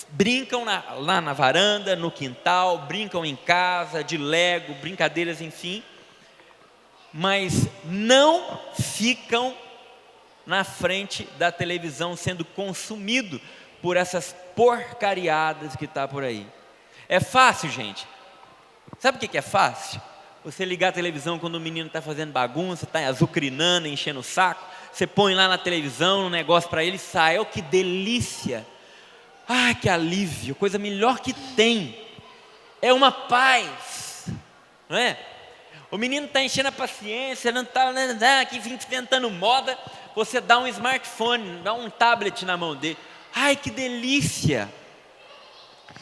A: brincam lá na varanda, no quintal, brincam em casa, de Lego, brincadeiras, enfim. Mas não ficam na frente da televisão sendo consumido por essas porcariadas que está por aí. É fácil, gente. Sabe o que é fácil? Você ligar a televisão quando o menino está fazendo bagunça, está azucrinando, enchendo o saco. Você põe lá na televisão um negócio para ele, sai. Oh, que delícia! Ah, que alívio! Coisa melhor que tem. É uma paz, não é? O menino está enchendo a paciência, não está aqui inventando moda. Você dá um smartphone, dá um tablet na mão dele. Ai, que delícia!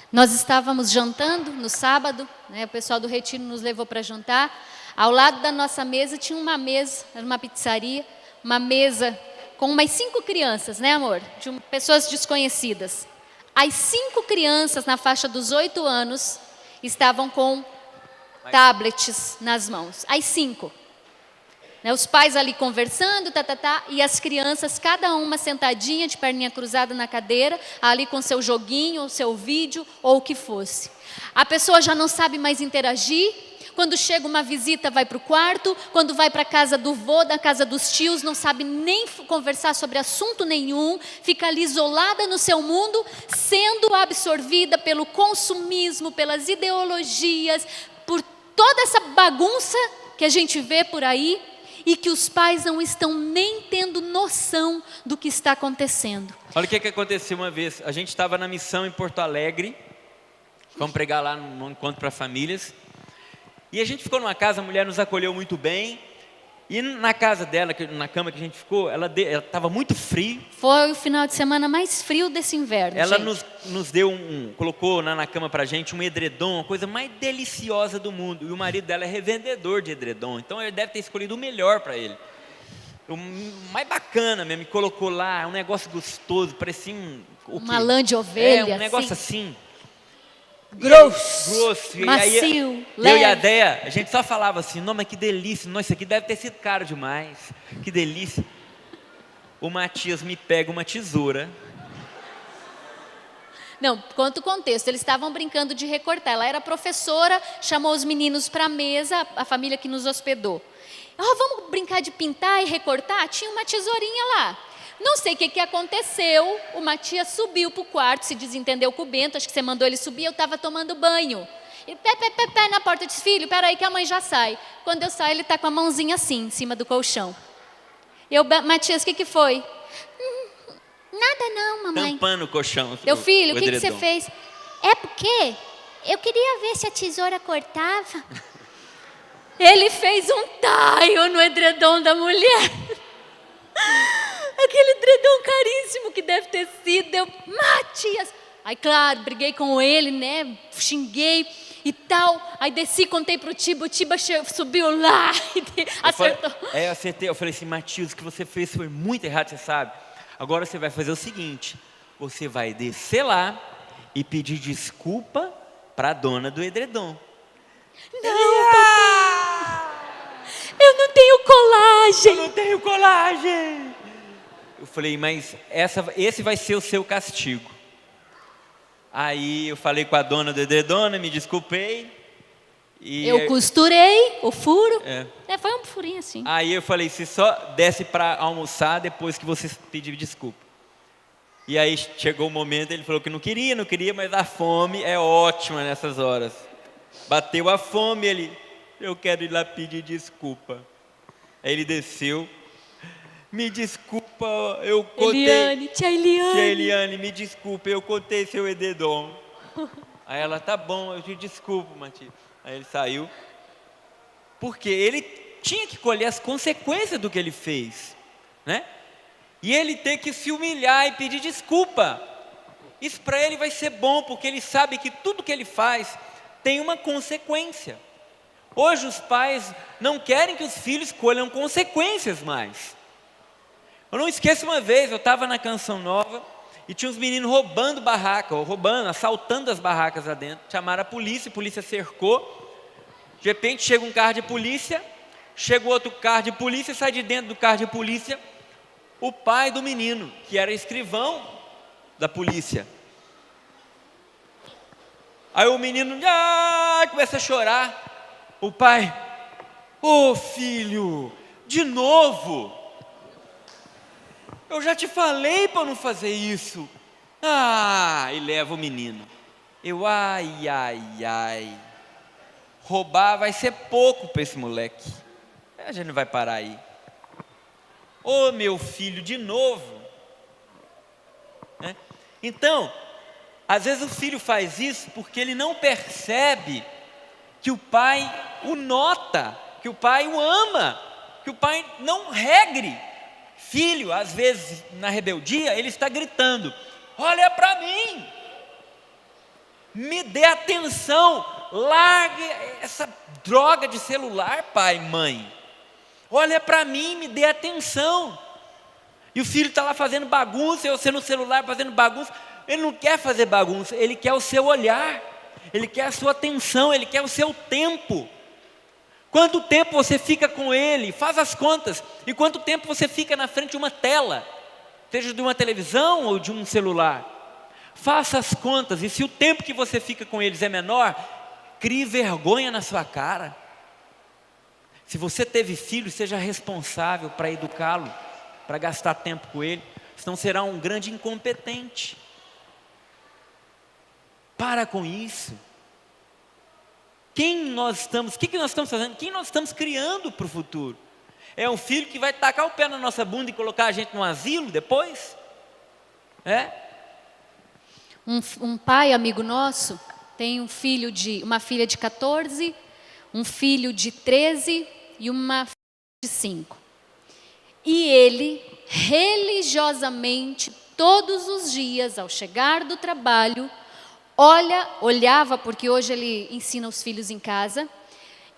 B: Nós estávamos jantando no sábado, né? O pessoal do Retiro nos levou para jantar. Ao lado da nossa mesa tinha uma mesa, era uma pizzaria, uma mesa com umas 5 crianças, né, amor? De pessoas desconhecidas. As 5 crianças na faixa dos 8 anos estavam com tablets nas mãos. As 5. Né, os pais ali conversando, e as crianças, cada uma sentadinha, de perninha cruzada na cadeira, ali com seu joguinho, ou seu vídeo, ou o que fosse. A pessoa já não sabe mais interagir. Quando chega uma visita, vai para o quarto. Quando vai para a casa do vô, da casa dos tios, não sabe nem conversar sobre assunto nenhum. Fica ali isolada no seu mundo, sendo absorvida pelo consumismo, pelas ideologias, por toda essa bagunça que a gente vê por aí. E que os pais não estão nem tendo noção do que está acontecendo.
A: Olha o que aconteceu uma vez. A gente estava na missão em Porto Alegre. Vamos pregar lá num encontro para famílias. E a gente ficou numa casa, a mulher nos acolheu muito bem. E na casa dela, na cama que a gente ficou, ela estava muito frio.
B: Foi o final de semana mais frio desse inverno.
A: Ela nos deu colocou na cama pra gente um edredom, a coisa mais deliciosa do mundo. E o marido dela é revendedor de edredom, então ele deve ter escolhido o melhor para ele. O mais bacana mesmo, me colocou lá, um negócio gostoso, parecia
B: uma lã de ovelha.
A: Um negócio assim.
B: Grosso, macio,
A: e aí, eu e a Déia, a gente só falava assim, não, mas que delícia, nossa, isso aqui deve ter sido caro demais, que delícia. O Matias me pega uma tesoura.
B: Não, conta o contexto, eles estavam brincando de recortar, ela era professora, chamou os meninos para a mesa, a família que nos hospedou. Vamos brincar de pintar e recortar? Tinha uma tesourinha lá. Não sei o que aconteceu, o Matias subiu para o quarto, se desentendeu com o Bento, acho que você mandou ele subir, eu estava tomando banho. E pé na porta, disse, filho, peraí que a mãe já sai. Quando eu saio, ele está com a mãozinha assim, em cima do colchão. Matias, o que foi? Nada não, mamãe.
A: Tampando o colchão.
B: Meu filho, o que você fez? É porque eu queria ver se a tesoura cortava. Ele fez um taio no edredom da mulher. Aquele edredom caríssimo que deve ter sido. Eu, Matias. Aí, claro, briguei com ele, né? Xinguei e tal. Aí desci, contei pro Tiba. O Tiba subiu lá e acertou.
A: Eu acertei. Eu falei assim, Matias, o que você fez foi muito errado, você sabe. Agora você vai fazer o seguinte. Você vai descer lá e pedir desculpa para a dona do edredom.
B: Não, papai. Eu não tenho colagem.
A: Eu não tenho colagem. Eu falei, mas esse vai ser o seu castigo. Aí eu falei com a dona do edredom, me desculpei. E
B: Eu costurei o furo.
A: É.
B: Foi um furinho assim.
A: Aí eu falei, se só desce para almoçar depois que você pedir desculpa. E aí chegou o momento, ele falou que não queria, mas a fome é ótima nessas horas. Bateu a fome, ele, eu quero ir lá pedir desculpa. Aí ele desceu, me desculpa, eu contei... Tia Eliane, me desculpa, eu contei seu edredom. Aí ela, tá bom, eu te desculpo, Matias. Aí ele saiu, porque ele tinha que colher as consequências do que ele fez, né? E ele tem que se humilhar e pedir desculpa. Isso para ele vai ser bom, porque ele sabe que tudo que ele faz tem uma consequência. Hoje os pais não querem que os filhos colham consequências mais. Eu não esqueço uma vez, eu estava na Canção Nova e tinha uns meninos roubando barraca, assaltando as barracas lá dentro. Chamaram a polícia cercou. De repente chega um carro de polícia, chega outro carro de polícia, sai de dentro do carro de polícia o pai do menino, que era escrivão da polícia. Aí o menino começa a chorar. O pai, ô filho, de novo? Eu já te falei para não fazer isso. E leva o menino. Ai. Roubar vai ser pouco para esse moleque. A gente não vai parar aí. Ô meu filho, de novo. Então, às vezes o filho faz isso porque ele não percebe que o pai o nota, que o pai o ama, que o pai não regre. Filho, às vezes na rebeldia, ele está gritando, olha para mim, me dê atenção, largue essa droga de celular, pai, mãe, olha para mim, me dê atenção. E o filho está lá fazendo bagunça, você no celular fazendo bagunça. Ele não quer fazer bagunça, ele quer o seu olhar, ele quer a sua atenção, ele quer o seu tempo. Quanto tempo você fica com ele? Faz as contas. E quanto tempo você fica na frente de uma tela, seja de uma televisão ou de um celular? Faça as contas, e se o tempo que você fica com eles é menor, crie vergonha na sua cara. Se você teve filho, seja responsável para educá-lo, para gastar tempo com ele, senão será um grande incompetente. Para com isso. O que nós estamos fazendo? Quem nós estamos criando para o futuro? É um filho que vai tacar o pé na nossa bunda e colocar a gente no asilo depois?
B: Um pai amigo nosso tem uma filha de 14, um filho de 13 e uma filha de 5. E ele, religiosamente, todos os dias, ao chegar do trabalho, olhava, porque hoje ele ensina os filhos em casa,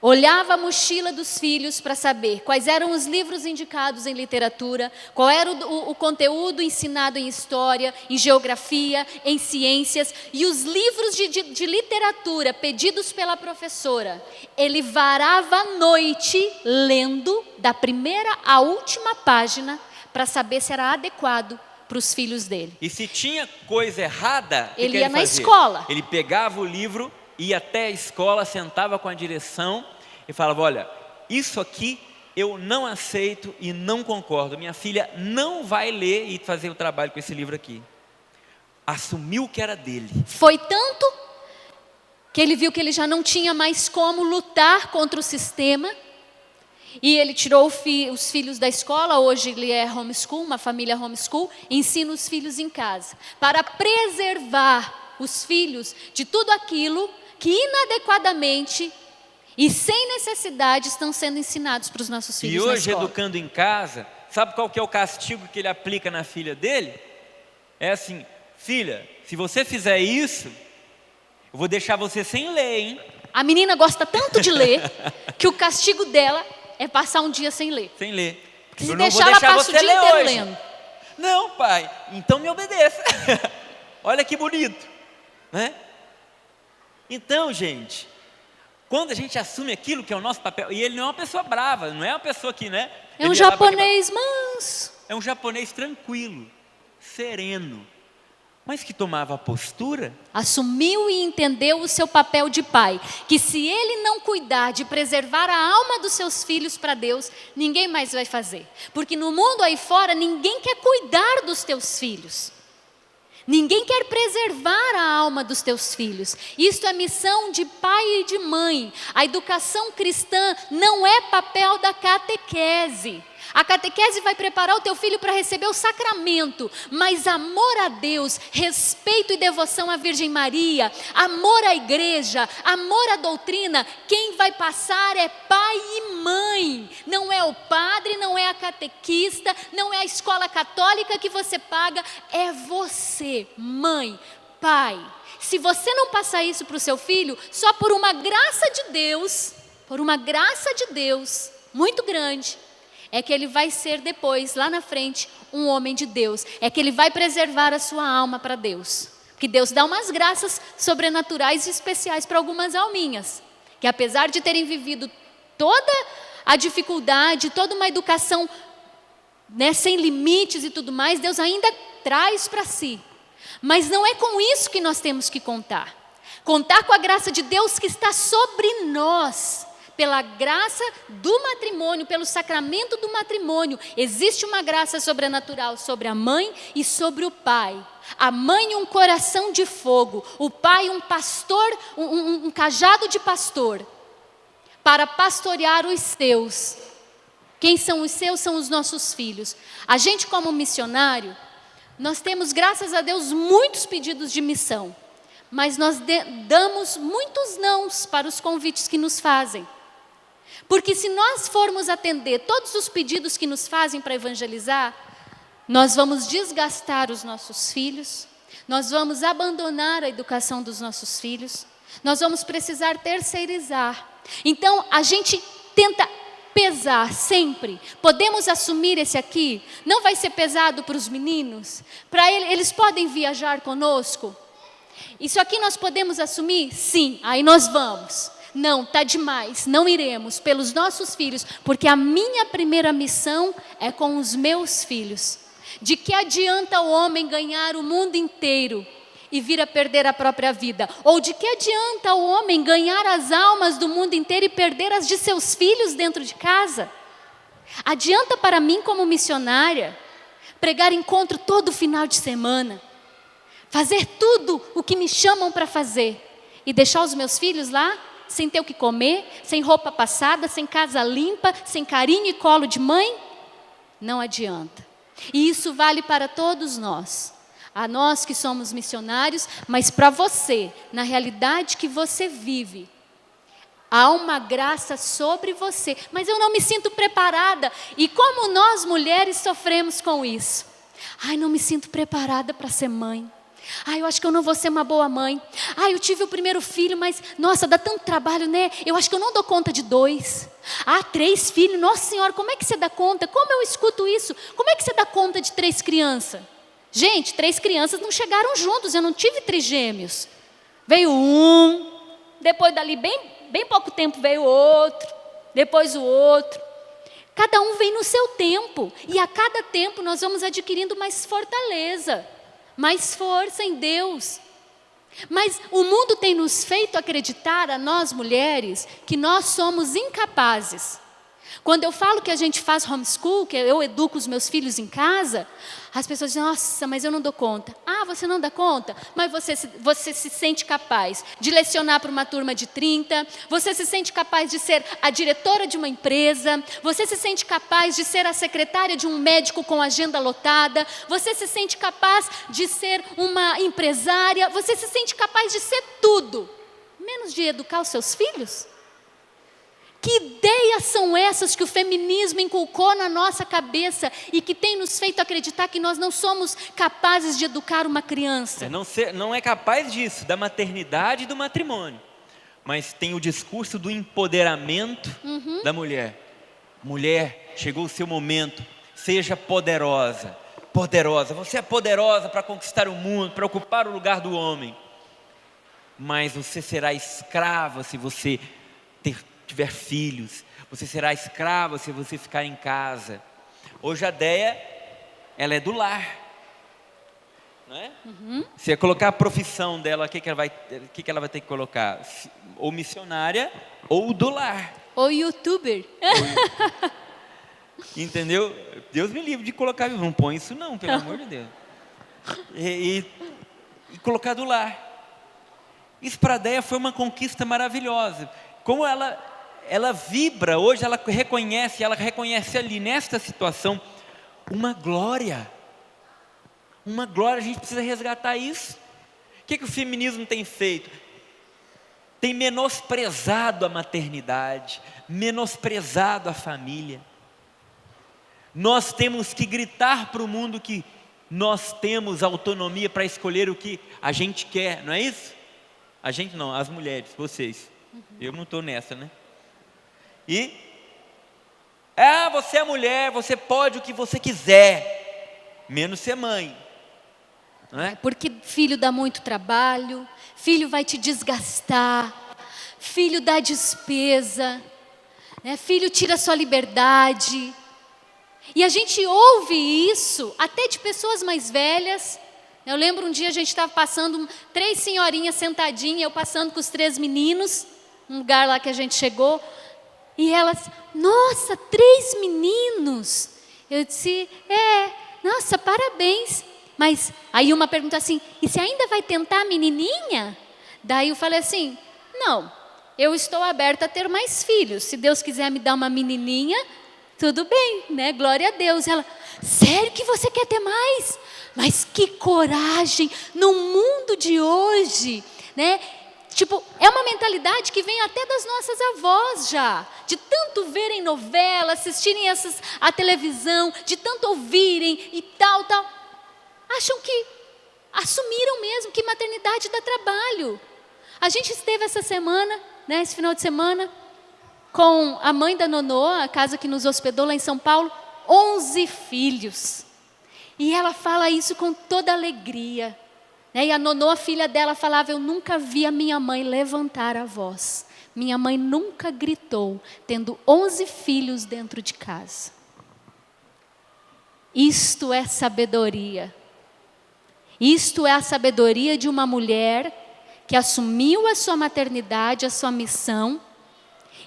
B: olhava a mochila dos filhos para saber quais eram os livros indicados em literatura, qual era o conteúdo ensinado em história, em geografia, em ciências, e os livros de literatura pedidos pela professora. Ele varava a noite lendo da primeira à última página para saber se era adequado para os filhos dele.
A: E se tinha coisa errada,
B: ele ia na escola.
A: Ele pegava o livro, ia até a escola, sentava com a direção e falava, olha, isso aqui eu não aceito e não concordo. Minha filha não vai ler e fazer o trabalho com esse livro aqui. Assumiu que era dele.
B: Foi tanto que ele viu que ele já não tinha mais como lutar contra o sistema. E ele tirou os filhos da escola, hoje ele é homeschool, uma família homeschool, ensina os filhos em casa, para preservar os filhos de tudo aquilo que inadequadamente e sem necessidade estão sendo ensinados para os nossos filhos na escola.
A: E hoje, educando em casa, sabe qual que é o castigo que ele aplica na filha dele? É assim, filha, se você fizer isso, eu vou deixar você sem ler, hein?
B: A menina gosta tanto de ler, que o castigo dela é passar um dia sem ler.
A: Sem ler.
B: Porque se deixar, ela passa o dia inteiro lendo.
A: Não, pai, então me obedeça. Olha que bonito, né? Então, gente, quando a gente assume aquilo que é o nosso papel, e ele não é uma pessoa brava, não é uma pessoa que, né?
B: É um japonês manso.
A: É um japonês tranquilo, sereno. mas que tomava a postura.
B: Assumiu e entendeu o seu papel de pai. Que se ele não cuidar de preservar a alma dos seus filhos para Deus, ninguém mais vai fazer. Porque no mundo aí fora, ninguém quer cuidar dos teus filhos. Ninguém quer preservar a alma dos teus filhos. Isto é missão de pai e de mãe. A educação cristã não é papel da catequese. A catequese vai preparar o teu filho para receber o sacramento, mas amor a Deus, respeito e devoção à Virgem Maria, amor à igreja, amor à doutrina, quem vai passar é pai e mãe. Não é o padre, não é a catequista, não é a escola católica que você paga, é você, mãe, pai. Se você não passar isso para o seu filho, só por uma graça de Deus muito grande, é que ele vai ser depois, lá na frente, um homem de Deus. É que ele vai preservar a sua alma para Deus. Porque Deus dá umas graças sobrenaturais e especiais para algumas alminhas. Que apesar de terem vivido toda a dificuldade, toda uma educação, né, sem limites e tudo mais, Deus ainda traz para si. Mas não é com isso que nós temos que contar. Contar com a graça de Deus que está sobre nós. Pela graça do matrimônio, pelo sacramento do matrimônio, existe uma graça sobrenatural sobre a mãe e sobre o pai. A mãe um coração de fogo, o pai um pastor, um cajado de pastor, para pastorear os seus. Quem são os seus? São os nossos filhos. A gente como missionário, nós temos, graças a Deus, muitos pedidos de missão, mas nós damos muitos nãos para os convites que nos fazem. Porque se nós formos atender todos os pedidos que nos fazem para evangelizar, nós vamos desgastar os nossos filhos, nós vamos abandonar a educação dos nossos filhos, nós vamos precisar terceirizar. Então, a gente tenta pesar sempre. Podemos assumir esse aqui? Não vai ser pesado para os meninos? Para eles podem viajar conosco? Isso aqui nós podemos assumir? Sim, aí nós vamos. Não, está demais, não iremos pelos nossos filhos, porque a minha primeira missão é com os meus filhos. De que adianta o homem ganhar o mundo inteiro e vir a perder a própria vida? Ou de que adianta o homem ganhar as almas do mundo inteiro e perder as de seus filhos dentro de casa? Adianta para mim como missionária pregar encontro todo final de semana, fazer tudo o que me chamam para fazer e deixar os meus filhos lá sem ter o que comer, sem roupa passada, sem casa limpa, sem carinho e colo de mãe? Não adianta. E isso vale para todos nós. A nós que somos missionários, mas para você, na realidade que você vive, há uma graça sobre você. Mas eu não me sinto preparada. E como nós mulheres sofremos com isso? Ai, não me sinto preparada para ser mãe. Ai, eu acho que eu não vou ser uma boa mãe. Ai, eu tive o primeiro filho, mas, nossa, dá tanto trabalho, né? Eu acho que eu não dou conta de 2. 3 filhos, nossa senhora, como é que você dá conta? Como eu escuto isso? Como é que você dá conta de 3 crianças? Gente, 3 crianças não chegaram juntos, eu não tive trigêmeos. Veio um, depois dali bem pouco tempo veio outro, depois o outro. Cada um vem no seu tempo, e a cada tempo nós vamos adquirindo mais fortaleza, mais força em Deus. Mas o mundo tem nos feito acreditar, a nós mulheres, que nós somos incapazes. Quando eu falo que a gente faz homeschool, que eu educo os meus filhos em casa, as pessoas dizem, nossa, mas eu não dou conta. Você não dá conta? Mas você se sente capaz de lecionar para uma turma de 30, você se sente capaz de ser a diretora de uma empresa, você se sente capaz de ser a secretária de um médico com agenda lotada, você se sente capaz de ser uma empresária, você se sente capaz de ser tudo, menos de educar os seus filhos? Que ideias são essas que o feminismo inculcou na nossa cabeça e que tem nos feito acreditar que nós não somos capazes de educar uma criança?
A: Não é capaz disso, da maternidade e do matrimônio. Mas tem o discurso do empoderamento da mulher. Mulher, chegou o seu momento, seja poderosa. Poderosa, você é poderosa para conquistar o mundo, para ocupar o lugar do homem. Mas você será escrava se você tiver filhos, você será escrava se você ficar em casa. Hoje a Déia, ela é do lar. não é? Se colocar a profissão dela, o que ela vai ter que colocar? Ou missionária ou do lar.
B: Ou youtuber.
A: Entendeu? Deus me livre de colocar, não põe isso não, pelo amor de Deus. E colocar do lar. Isso para a Déia foi uma conquista maravilhosa. Como ela vibra, hoje ela reconhece ali nesta situação uma glória. Uma glória, a gente precisa resgatar isso. O que o feminismo tem feito? Tem menosprezado a maternidade, menosprezado a família. Nós temos que gritar para o mundo que nós temos autonomia para escolher o que a gente quer, não é isso? A gente não, as mulheres, vocês. Eu não estou nessa, né? Você é mulher, você pode o que você quiser, menos ser mãe. Não é?
B: Porque filho dá muito trabalho, filho vai te desgastar, filho dá despesa, né? Filho tira sua liberdade. E a gente ouve isso até de pessoas mais velhas. Eu lembro um dia a gente estava passando, 3 senhorinhas sentadinhas, eu passando com os 3 meninos, um lugar lá que a gente chegou, e elas, nossa, 3 meninos. Eu disse, nossa, parabéns. Mas aí uma pergunta assim, e você ainda vai tentar a menininha? Daí eu falei assim, não, eu estou aberta a ter mais filhos. Se Deus quiser me dar uma menininha, tudo bem, né? Glória a Deus. Ela, sério que você quer ter mais? Mas que coragem no mundo de hoje, né? Tipo, é uma mentalidade que vem até das nossas avós já, de tanto verem novela, assistirem a televisão, de tanto ouvirem e tal. Acham que assumiram mesmo que maternidade dá trabalho. A gente esteve essa semana, né, esse final de semana, com a mãe da Nonô, a casa que nos hospedou lá em São Paulo, 11 filhos. E ela fala isso com toda alegria. Né? E a Nonô, a filha dela, falava, eu nunca vi a minha mãe levantar a voz. Minha mãe nunca gritou, tendo 11 filhos dentro de casa. Isto é sabedoria. Isto é a sabedoria de uma mulher que assumiu a sua maternidade, a sua missão,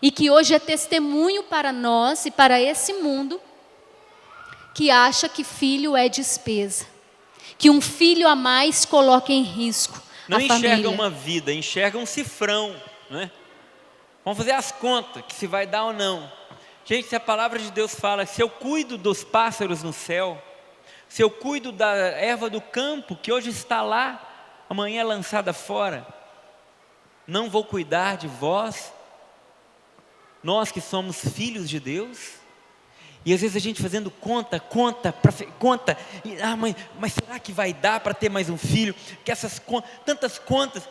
B: e que hoje é testemunho para nós e para esse mundo, que acha que filho é despesa, que um filho a mais coloca em risco
A: não
B: a família.
A: Não enxerga uma vida, enxerga um cifrão, não é? Vamos fazer as contas, que se vai dar ou não. Gente, se a palavra de Deus fala, se eu cuido dos pássaros no céu, se eu cuido da erva do campo, que hoje está lá, amanhã é lançada fora, não vou cuidar de vós, nós que somos filhos de Deus? E às vezes a gente fazendo conta, mas será que vai dar para ter mais um filho? Que essas tantas contas.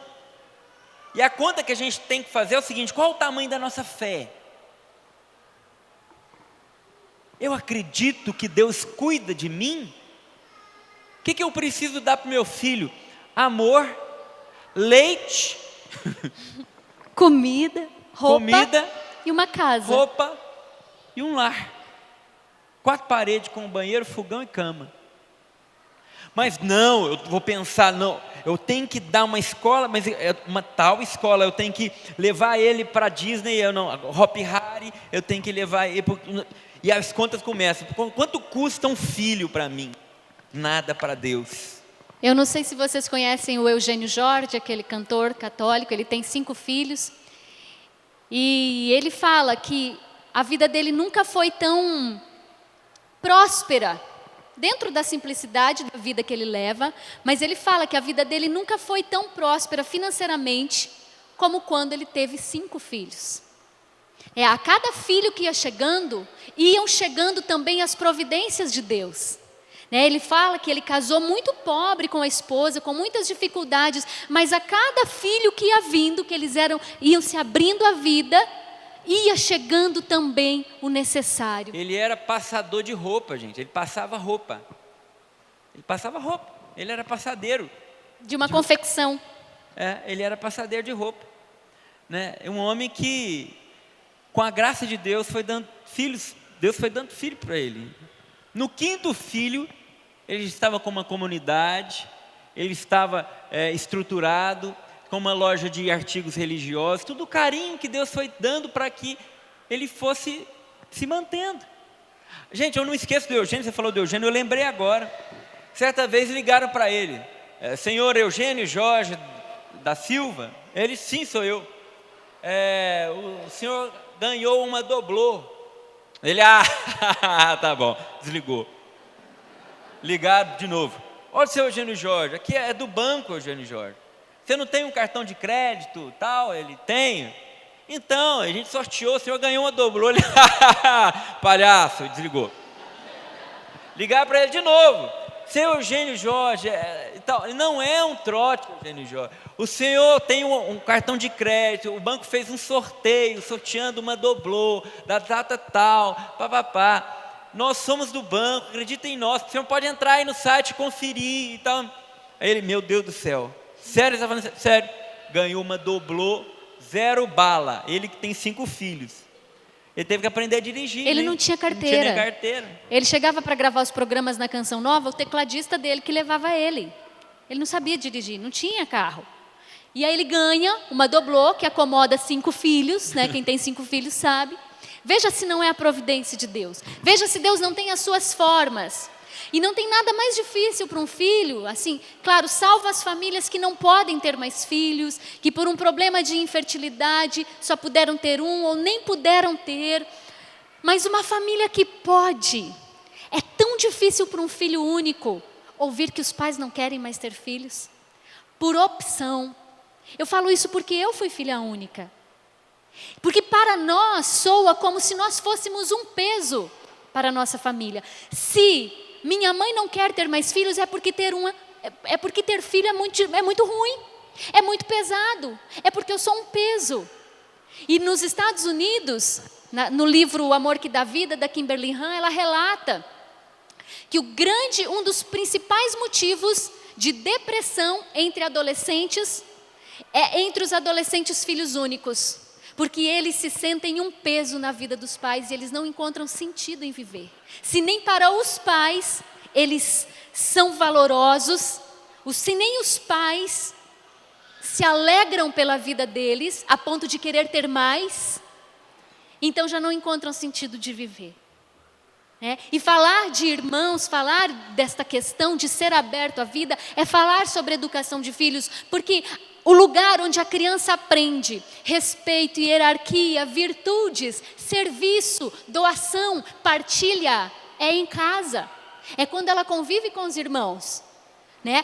A: E a conta que a gente tem que fazer é o seguinte, qual o tamanho da nossa fé? Eu acredito que Deus cuida de mim? O que eu preciso dar para o meu filho? Amor, leite,
B: comida, roupa e uma casa.
A: Roupa e um lar. 4 paredes com banheiro, fogão e cama. Mas não, eu vou pensar, não, eu tenho que dar uma escola, mas é uma tal escola, eu tenho que levar ele para Disney, Hopi Hari, eu tenho que levar ele, e as contas começam, quanto custa um filho para mim? Nada para Deus.
B: Eu não sei se vocês conhecem o Eugênio Jorge, aquele cantor católico, ele tem 5 filhos, e ele fala que a vida dele nunca foi tão próspera, dentro da simplicidade da vida que ele leva, mas ele fala que a vida dele nunca foi tão próspera financeiramente como quando ele teve 5 filhos. A cada filho que ia chegando, iam chegando também as providências de Deus. Ele fala que ele casou muito pobre com a esposa, com muitas dificuldades, mas a cada filho que ia vindo, que eles iam se abrindo a vida, ia chegando também o necessário.
A: Ele era passador de roupa, gente. Ele passava roupa. Ele era passadeiro.
B: De uma confecção.
A: Ele era passadeiro de roupa. Né? Um homem que, com a graça de Deus, foi dando filhos. Deus foi dando filho para ele. No 5º filho, ele estava com uma comunidade. ele estava estruturado, com uma loja de artigos religiosos, tudo o carinho que Deus foi dando para que ele fosse se mantendo. Gente, eu não esqueço do Eugênio, você falou do Eugênio, eu lembrei agora. Certa vez ligaram para ele, senhor Eugênio Jorge da Silva? Ele, sim, sou eu. O senhor ganhou uma doblô. Ele, tá bom, desligou. Ligaram de novo. Olha o seu Eugênio Jorge, aqui é do banco, Eugênio Jorge. Você não tem um cartão de crédito, tal? Ele, tem. Então, a gente sorteou, o senhor ganhou uma doblô. Ele, palhaço, desligou. Ligaram para ele de novo. Seu Eugênio Jorge, não é um trote, Eugênio Jorge. O senhor tem um cartão de crédito, o banco fez um sorteio, sorteando uma doblô, da data tal, papapá. Nós somos do banco, acredita em nós, o senhor pode entrar aí no site e conferir e tal. Aí ele, meu Deus do céu, sério, você está falando sério? Ganhou uma doblô, 0 bala, ele que tem 5 filhos. Ele teve que aprender a dirigir.
B: Ele não tinha carteira.
A: Não tinha nem carteira.
B: Ele chegava para gravar os programas na Canção Nova, o tecladista dele que levava ele. Ele não sabia dirigir, não tinha carro. E aí ele ganha uma doblô que acomoda 5 filhos, né? Quem tem 5 filhos sabe. Veja se não é a providência de Deus. Veja se Deus não tem as suas formas. E não tem nada mais difícil para um filho, assim, claro, salva as famílias que não podem ter mais filhos, que por um problema de infertilidade só puderam ter um ou nem puderam ter. Mas uma família que pode, é tão difícil para um filho único ouvir que os pais não querem mais ter filhos, por opção. Eu falo isso porque eu fui filha única. Porque para nós soa como se nós fôssemos um peso para a nossa família. Se minha mãe não quer ter mais filhos, é porque ter filho é muito ruim, é muito pesado, é porque eu sou um peso. E nos Estados Unidos, no livro O Amor que Dá Vida, da Kimberly Han, ela relata que um dos principais motivos de depressão entre adolescentes é entre os adolescentes filhos únicos. Porque eles se sentem um peso na vida dos pais e eles não encontram sentido em viver. Se nem para os pais eles são valorosos, se nem os pais se alegram pela vida deles, a ponto de querer ter mais, então já não encontram sentido de viver. E falar de irmãos, falar desta questão de ser aberto à vida, é falar sobre educação de filhos, porque o lugar onde a criança aprende respeito, hierarquia, virtudes, serviço, doação, partilha, é em casa. É quando ela convive com os irmãos.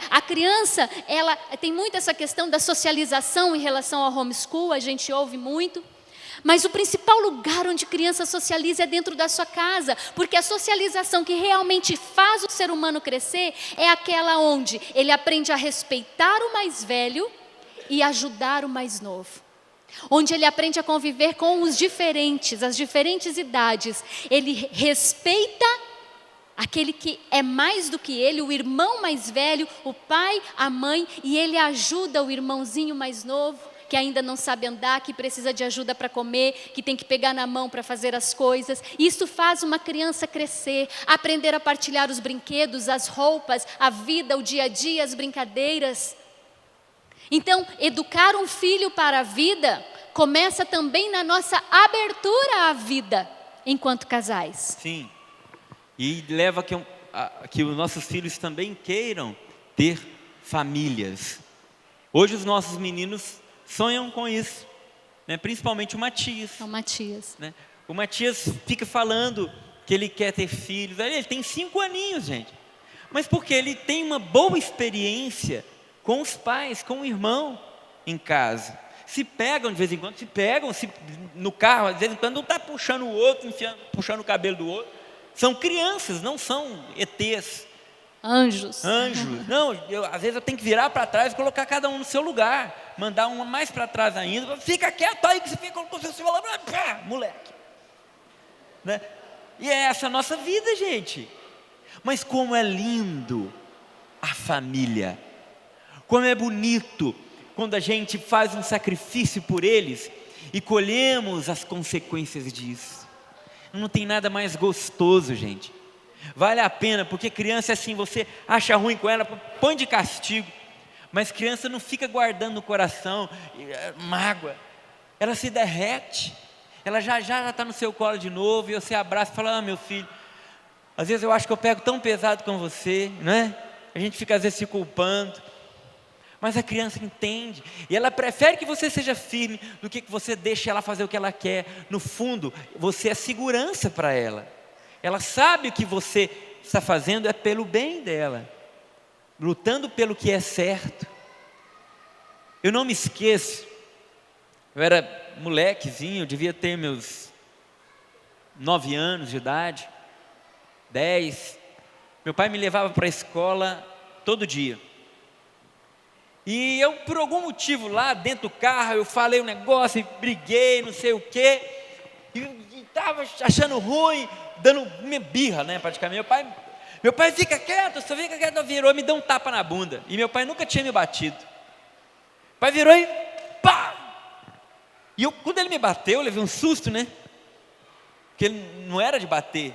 B: A criança, ela tem muito essa questão da socialização em relação ao homeschool, a gente ouve muito. Mas o principal lugar onde a criança socializa é dentro da sua casa, porque a socialização que realmente faz o ser humano crescer é aquela onde ele aprende a respeitar o mais velho e ajudar o mais novo. Onde ele aprende a conviver com os diferentes, as diferentes idades. Ele respeita aquele que é mais do que ele, o irmão mais velho, o pai, a mãe, e ele ajuda o irmãozinho mais novo, que ainda não sabe andar, que precisa de ajuda para comer, que tem que pegar na mão para fazer as coisas. Isso faz uma criança crescer, aprender a partilhar os brinquedos, as roupas, a vida, o dia a dia, as brincadeiras. Então, educar um filho para a vida começa também na nossa abertura à vida, enquanto casais.
A: Sim, e leva que os nossos filhos também queiram ter famílias. Hoje os nossos meninos sonham com isso, principalmente o Matias.
B: O Matias.
A: O Matias fica falando que ele quer ter filhos. Ele tem 5 aninhos, gente. Mas porque ele tem uma boa experiência com os pais, com o irmão em casa. Se pegam de vez em quando, no carro, de vez em quando um está puxando o outro, puxando o cabelo do outro. São crianças, não são ETs.
B: Anjos.
A: Não, às vezes eu tenho que virar para trás e colocar cada um no seu lugar. Mandar um mais para trás ainda. Fica quieto aí que você fica com o seu celular. Pá, moleque. E é essa a nossa vida, gente. Mas como é lindo a família. Como é bonito quando a gente faz um sacrifício por eles e colhemos as consequências disso. Não tem nada mais gostoso, gente. Vale a pena, porque criança é assim, você acha ruim com ela, põe de castigo. Mas criança não fica guardando no coração mágoa. Ela se derrete. Ela já está no seu colo de novo, e você abraça e fala: meu filho, às vezes eu acho que eu pego tão pesado com você, não é? A gente fica às vezes se culpando. Mas a criança entende, e ela prefere que você seja firme do que você deixe ela fazer o que ela quer. No fundo, você é segurança para ela. Ela sabe que você está fazendo é pelo bem dela, lutando pelo que é certo. Eu não me esqueço, eu era molequezinho, eu devia ter meus 9 anos de idade, 10. Meu pai me levava para a escola todo dia. E eu, por algum motivo, lá dentro do carro, eu falei um negócio, e briguei, não sei o quê, e estava achando ruim, dando minha birra, né, praticamente. Meu pai fica quieto, só fica quieto, virou e me deu um tapa na bunda. E meu pai nunca tinha me batido. O pai virou e pá! E quando ele me bateu, eu levei um susto, né? Porque ele não era de bater.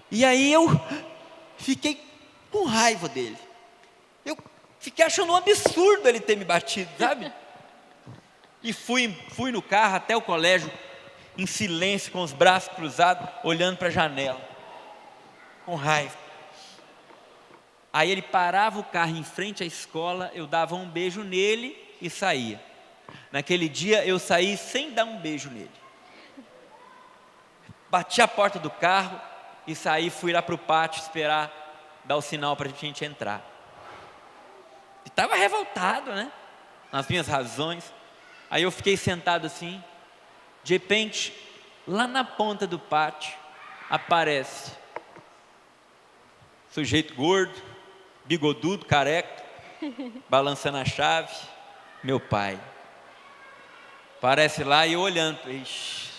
A: E aí eu fiquei com raiva dele. Eu fiquei achando um absurdo ele ter me batido, sabe? E fui no carro até o colégio, em silêncio, com os braços cruzados, olhando para a janela, com raiva. Aí ele parava o carro em frente à escola, eu dava um beijo nele e saía. Naquele dia eu saí sem dar um beijo nele. Bati a porta do carro e saí, fui lá para o pátio esperar dar o sinal para a gente entrar. E estava revoltado, né? Nas minhas razões. Aí eu fiquei sentado assim. De repente, lá na ponta do pátio, aparece sujeito gordo, bigodudo, careca, balançando a chave, meu pai. Aparece lá e eu olhando. Ixi.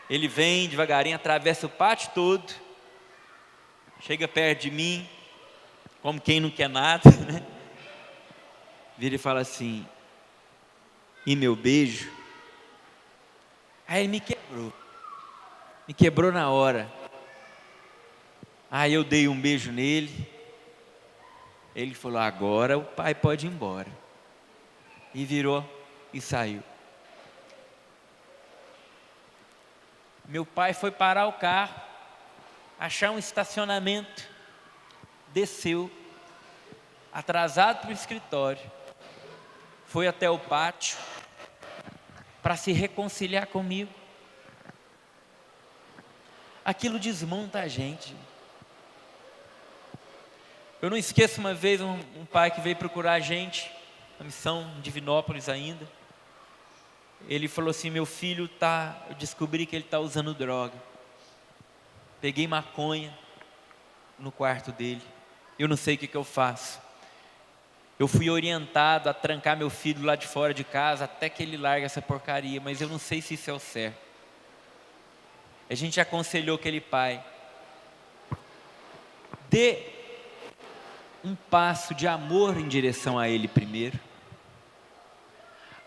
A: Ele vem devagarinho, atravessa o pátio todo, chega perto de mim, como quem não quer nada, né? Vira e fala assim: e meu beijo? Aí ele me quebrou na hora. Aí eu dei um beijo nele, ele falou: agora o pai pode ir embora. E virou e saiu. Meu pai foi parar o carro, achar um estacionamento, desceu, atrasado para o escritório, foi até o pátio para se reconciliar comigo. Aquilo desmonta a gente. Eu não esqueço uma vez um pai que veio procurar a gente, na missão em Divinópolis ainda. Ele falou assim: meu filho eu descobri que ele está usando droga. Peguei maconha no quarto dele. Eu não sei o que eu faço. Eu fui orientado a trancar meu filho lá de fora de casa até que ele largue essa porcaria, mas eu não sei se isso é o certo. A gente aconselhou aquele pai: dê um passo de amor em direção a ele primeiro.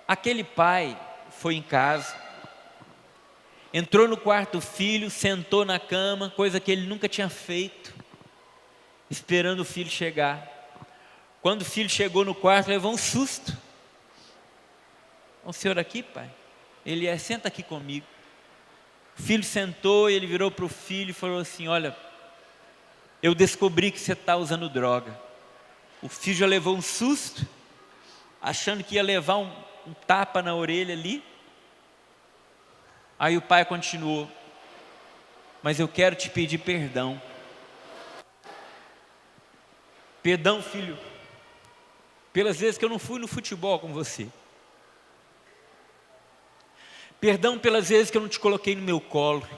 A: Aquele pai foi em casa, entrou no quarto do filho, sentou na cama, coisa que ele nunca tinha feito, esperando o filho chegar. Quando o filho chegou no quarto, levou um susto. O senhor aqui, pai? Ele senta aqui comigo. O filho sentou e ele virou para o filho e falou assim: olha, eu descobri que você está usando droga. O filho já levou um susto, achando que ia levar um tapa na orelha ali. Aí o pai continuou: mas eu quero te pedir perdão. Perdão, filho, pelas vezes que eu não fui no futebol com você. Perdão pelas vezes que eu não te coloquei no meu colo.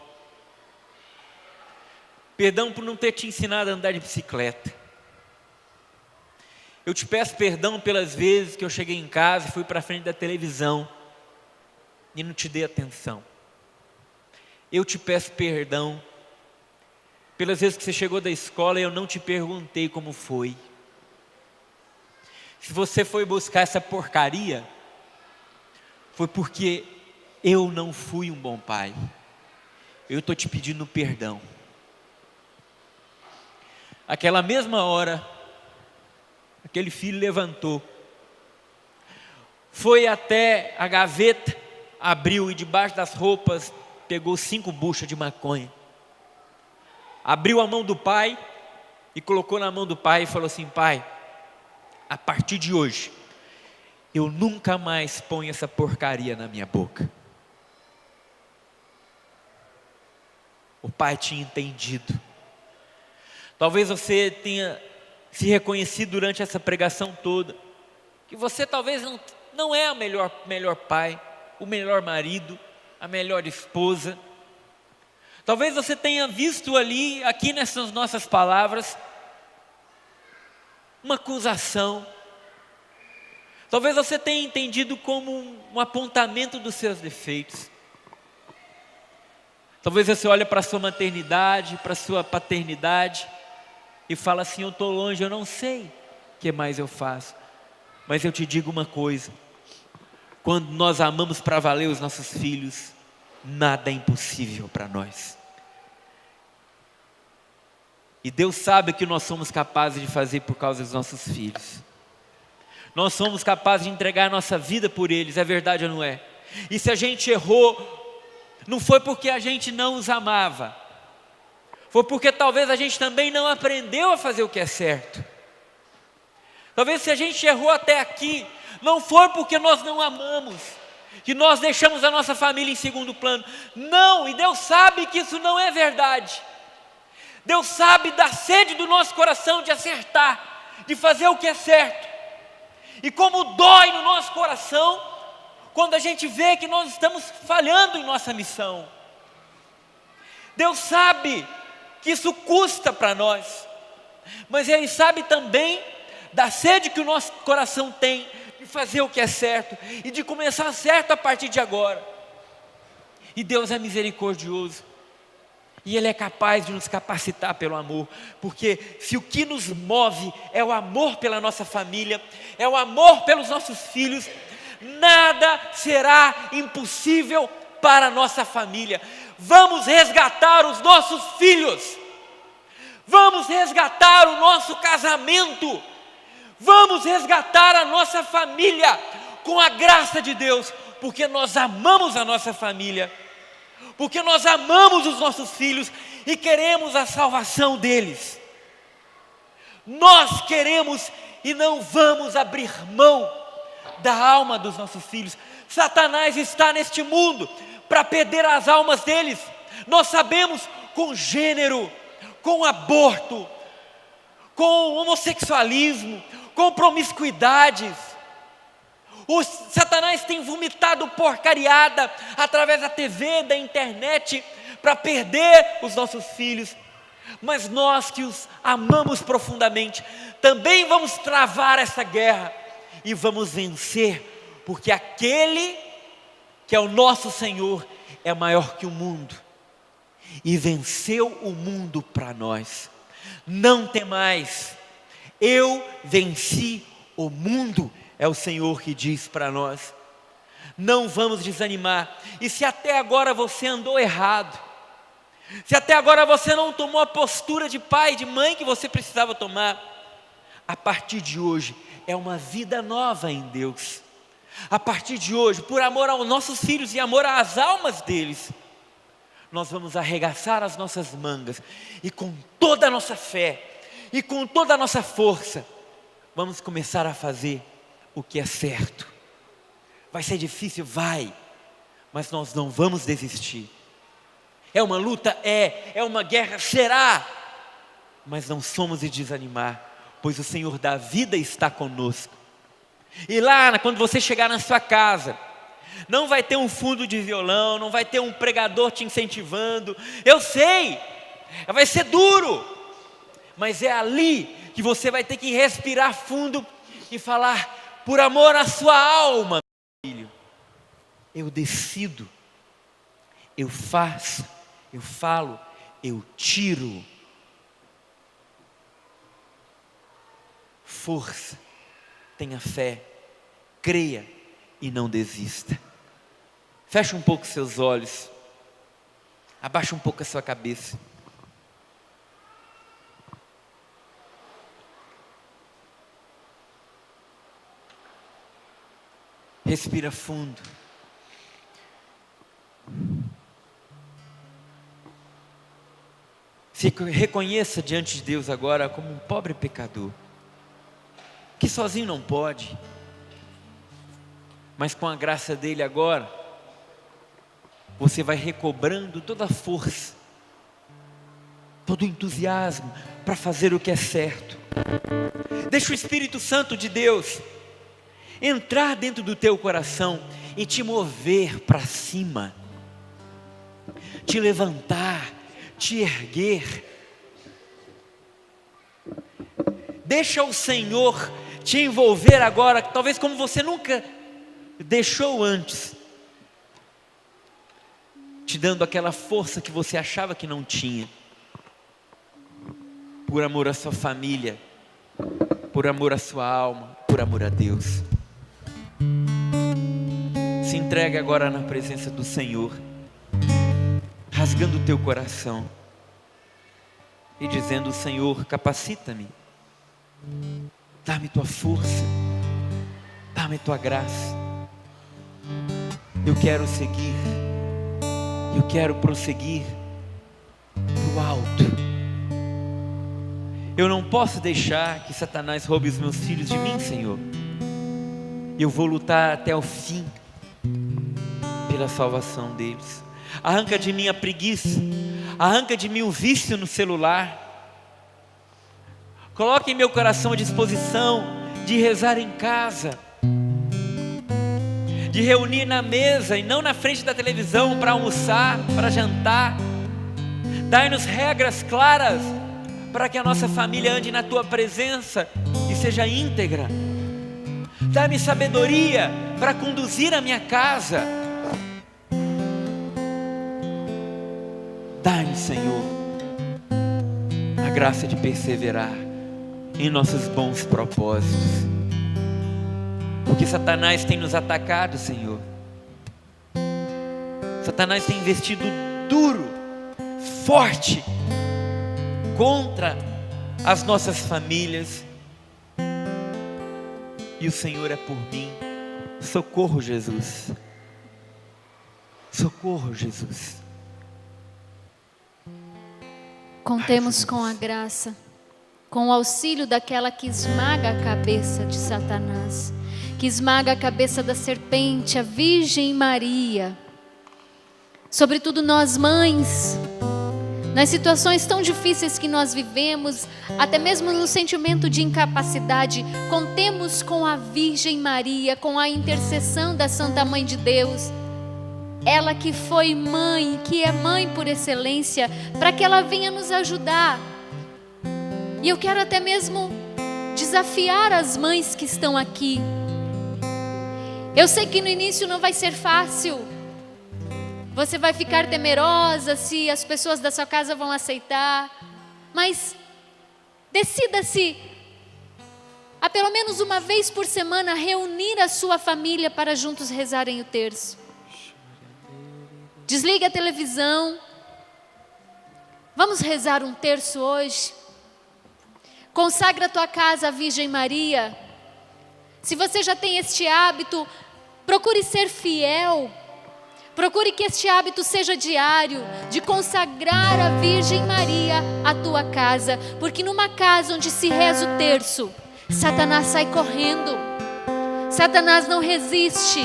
A: Perdão por não ter te ensinado a andar de bicicleta. Eu te peço perdão pelas vezes que eu cheguei em casa e fui para frente da televisão e não te dei atenção. Eu te peço perdão pelas vezes que você chegou da escola e eu não te perguntei como foi. Se você foi buscar essa porcaria, foi porque eu não fui um bom pai. Eu estou te pedindo perdão. Aquela mesma hora,
C: Aquele filho levantou, foi até a gaveta, abriu e debaixo das roupas pegou 5 buchas de maconha. Abriu a mão do pai e colocou na mão do pai e falou assim: pai, a partir de hoje, eu nunca mais ponho essa porcaria na minha boca. O pai tinha entendido. Talvez você tenha se reconhecido durante essa pregação toda, que você talvez não é o melhor pai, o melhor marido, a melhor esposa. Talvez você tenha visto aqui nessas nossas palavras, uma acusação. Talvez você tenha entendido como um apontamento dos seus defeitos. Talvez você olhe para a sua maternidade, para a sua paternidade e fala assim: eu estou longe, eu não sei o que mais eu faço. Mas eu te digo uma coisa: quando nós amamos para valer os nossos filhos, nada é impossível para nós. E Deus sabe o que nós somos capazes de fazer por causa dos nossos filhos. Nós somos capazes de entregar a nossa vida por eles, é verdade ou não é? E se a gente errou, não foi porque a gente não os amava, foi porque talvez a gente também não aprendeu a fazer o que é certo. Talvez se a gente errou até aqui, não foi porque nós não amamos, que nós deixamos a nossa família em segundo plano. Não, e Deus sabe que isso não é verdade. Deus sabe da sede do nosso coração de acertar, de fazer o que é certo. E como dói no nosso coração quando a gente vê que nós estamos falhando em nossa missão. Deus sabe que isso custa para nós, mas Ele sabe também da sede que o nosso coração tem de fazer o que é certo e de começar certo a partir de agora. E Deus é misericordioso. E Ele é capaz de nos capacitar pelo amor, porque se o que nos move é o amor pela nossa família, é o amor pelos nossos filhos, nada será impossível para a nossa família. Vamos resgatar os nossos filhos, vamos resgatar o nosso casamento, vamos resgatar a nossa família com a graça de Deus, porque nós amamos a nossa família, porque nós amamos os nossos filhos e queremos a salvação deles. Nós queremos e não vamos abrir mão da alma dos nossos filhos. Satanás está neste mundo para perder as almas deles. Nós sabemos, com gênero, com aborto, com homossexualismo, com promiscuidades. O Satanás tem vomitado porcariada através da TV, da internet, para perder os nossos filhos. Mas nós que os amamos profundamente, também vamos travar essa guerra e vamos vencer, porque aquele que é o nosso Senhor é maior que o mundo e venceu o mundo para nós. Não temais, eu venci o mundo. É o Senhor que diz para nós. Não vamos desanimar. E se até agora você andou errado, se até agora você não tomou a postura de pai, de mãe que você precisava tomar, a partir de hoje é uma vida nova em Deus. A partir de hoje, por amor aos nossos filhos e amor às almas deles, nós vamos arregaçar as nossas mangas e com toda a nossa fé e com toda a nossa força, vamos começar a fazer o que é certo. Vai ser difícil? Vai, mas nós não vamos desistir. É uma luta? É uma guerra? Será, mas não somos de desanimar, pois o Senhor da vida está conosco. E lá, quando você chegar na sua casa, não vai ter um fundo de violão, não vai ter um pregador te incentivando. Eu sei, vai ser duro, mas é ali que você vai ter que respirar fundo e falar: por amor à sua alma, meu filho, eu decido, eu faço, eu falo, eu tiro. Força, tenha fé, creia e não desista. Feche um pouco seus olhos, abaixa um pouco a sua cabeça. Respira fundo. Se reconheça diante de Deus agora como um pobre pecador, que sozinho não pode, mas com a graça dele agora, você vai recobrando toda a força, todo o entusiasmo para fazer o que é certo. Deixa o Espírito Santo de Deus entrar dentro do teu coração e te mover para cima, te levantar, te erguer. Deixa o Senhor te envolver agora, talvez como você nunca deixou antes, te dando aquela força que você achava que não tinha, por amor à sua família, por amor à sua alma, por amor a Deus. Se entregue agora na presença do Senhor, rasgando o teu coração e dizendo: Senhor, capacita-me, dá-me tua força, dá-me tua graça. Eu quero seguir, eu quero prosseguir para o alto. Eu não posso deixar que Satanás roube os meus filhos de mim, Senhor. Eu vou lutar até o fim pela salvação deles. Arranca de mim a preguiça, arranca de mim o vício no celular. Coloque em meu coração a disposição de rezar em casa, de reunir na mesa e não na frente da televisão para almoçar, para jantar. Dai-nos regras claras para que a nossa família ande na tua presença e seja íntegra. Dá-me sabedoria para conduzir a minha casa. Dá-me, Senhor, a graça de perseverar em nossos bons propósitos, porque Satanás tem nos atacado, Senhor. Satanás tem investido duro, forte, contra as nossas famílias, e o Senhor é por mim. Socorro, Jesus. Socorro, Jesus.
B: Contemos com a graça, com o auxílio daquela que esmaga a cabeça de Satanás, que esmaga a cabeça da serpente, a Virgem Maria. Sobretudo nós mães, nas situações tão difíceis que nós vivemos, até mesmo no sentimento de incapacidade, contemos com a Virgem Maria, com a intercessão da Santa Mãe de Deus. Ela que foi mãe, que é mãe por excelência, para que ela venha nos ajudar. E eu quero até mesmo desafiar as mães que estão aqui. Eu sei que no início não vai ser fácil. Você vai ficar temerosa se as pessoas da sua casa vão aceitar. Mas decida-se a pelo menos uma vez por semana reunir a sua família para juntos rezarem o terço. Desliga a televisão. Vamos rezar um terço hoje. Consagra a tua casa à Virgem Maria. Se você já tem este hábito, procure ser fiel. Procure que este hábito seja diário, de consagrar a Virgem Maria à tua casa. Porque numa casa onde se reza o terço, Satanás sai correndo. Satanás não resiste,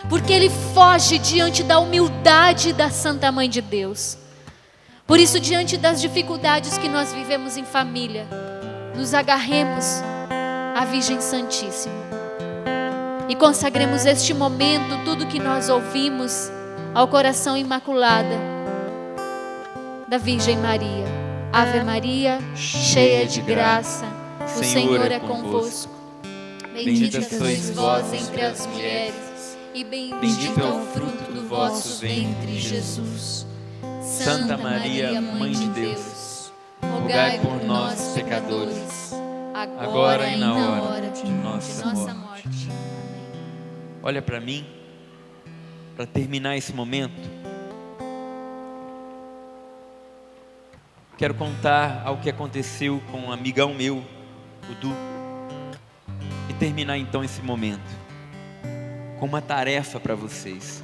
B: porque ele foge diante da humildade da Santa Mãe de Deus. Por isso, diante das dificuldades que nós vivemos em família, nos agarremos à Virgem Santíssima e consagremos este momento, tudo que nós ouvimos, ao coração imaculado da Virgem Maria. Ave Maria, cheia de graça, o Senhor é convosco. Bendita sois vós entre as mulheres, e bendito é o fruto do vosso ventre, Jesus.
C: Santa Maria, Mãe de Deus, rogai por nós, pecadores, agora e na hora de nossa morte. Olha para mim, para terminar esse momento. Quero contar algo que aconteceu com um amigão meu, o Du, e terminar então esse momento com uma tarefa para vocês.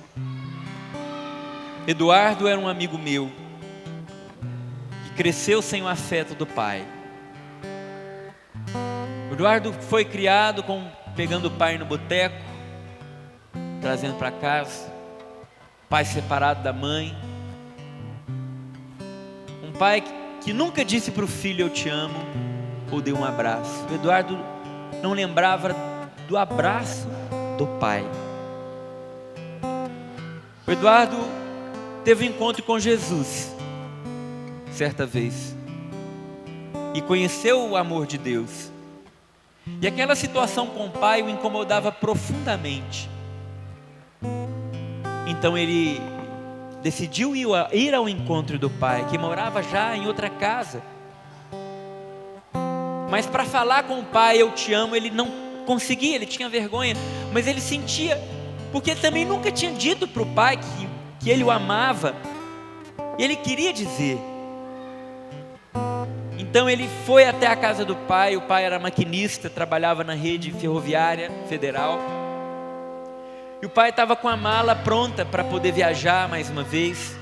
C: Eduardo era um amigo meu, que cresceu sem o afeto do pai. Eduardo foi criado pegando o pai no boteco, trazendo para casa, pai separado da mãe, um pai que nunca disse para o filho eu te amo, ou deu um abraço. O Eduardo não lembrava do abraço do pai. O Eduardo teve um encontro com Jesus, certa vez, e conheceu o amor de Deus. E aquela situação com o pai o incomodava profundamente. Então ele decidiu ir ao encontro do pai, que morava já em outra casa. Mas para falar com o pai, eu te amo, ele não conseguia, ele tinha vergonha. Mas ele sentia, porque ele também nunca tinha dito para o pai que ele o amava. E ele queria dizer. Então ele foi até a casa do pai. O pai era maquinista, trabalhava na rede ferroviária federal. E o pai estava com a mala pronta para poder viajar mais uma vez.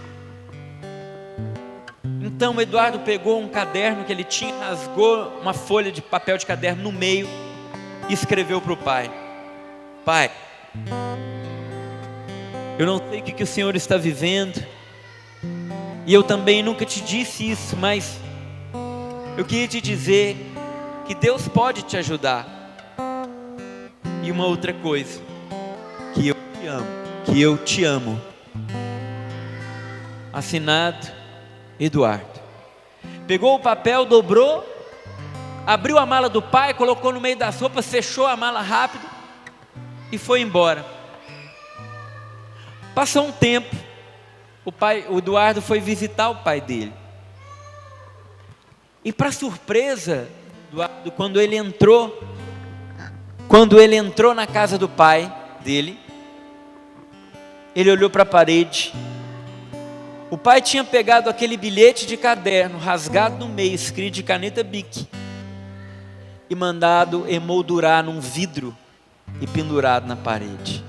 C: Então o Eduardo pegou um caderno que ele tinha, rasgou uma folha de papel de caderno no meio e escreveu para o pai: pai, eu não sei o que o Senhor está vivendo, e eu também nunca te disse isso, mas eu queria te dizer que Deus pode te ajudar. E uma outra coisa, que eu te amo, que eu te amo. Assinado Eduardo. Pegou o papel, dobrou, abriu a mala do pai, colocou no meio das roupas, fechou a mala rápido e foi embora. Passou um tempo, o Eduardo foi visitar o pai dele. E para surpresa do Eduardo, quando ele entrou na casa do pai dele, ele olhou para a parede. O pai tinha pegado aquele bilhete de caderno, rasgado no meio, escrito de caneta Bic, e mandado emoldurar num vidro e pendurado na parede.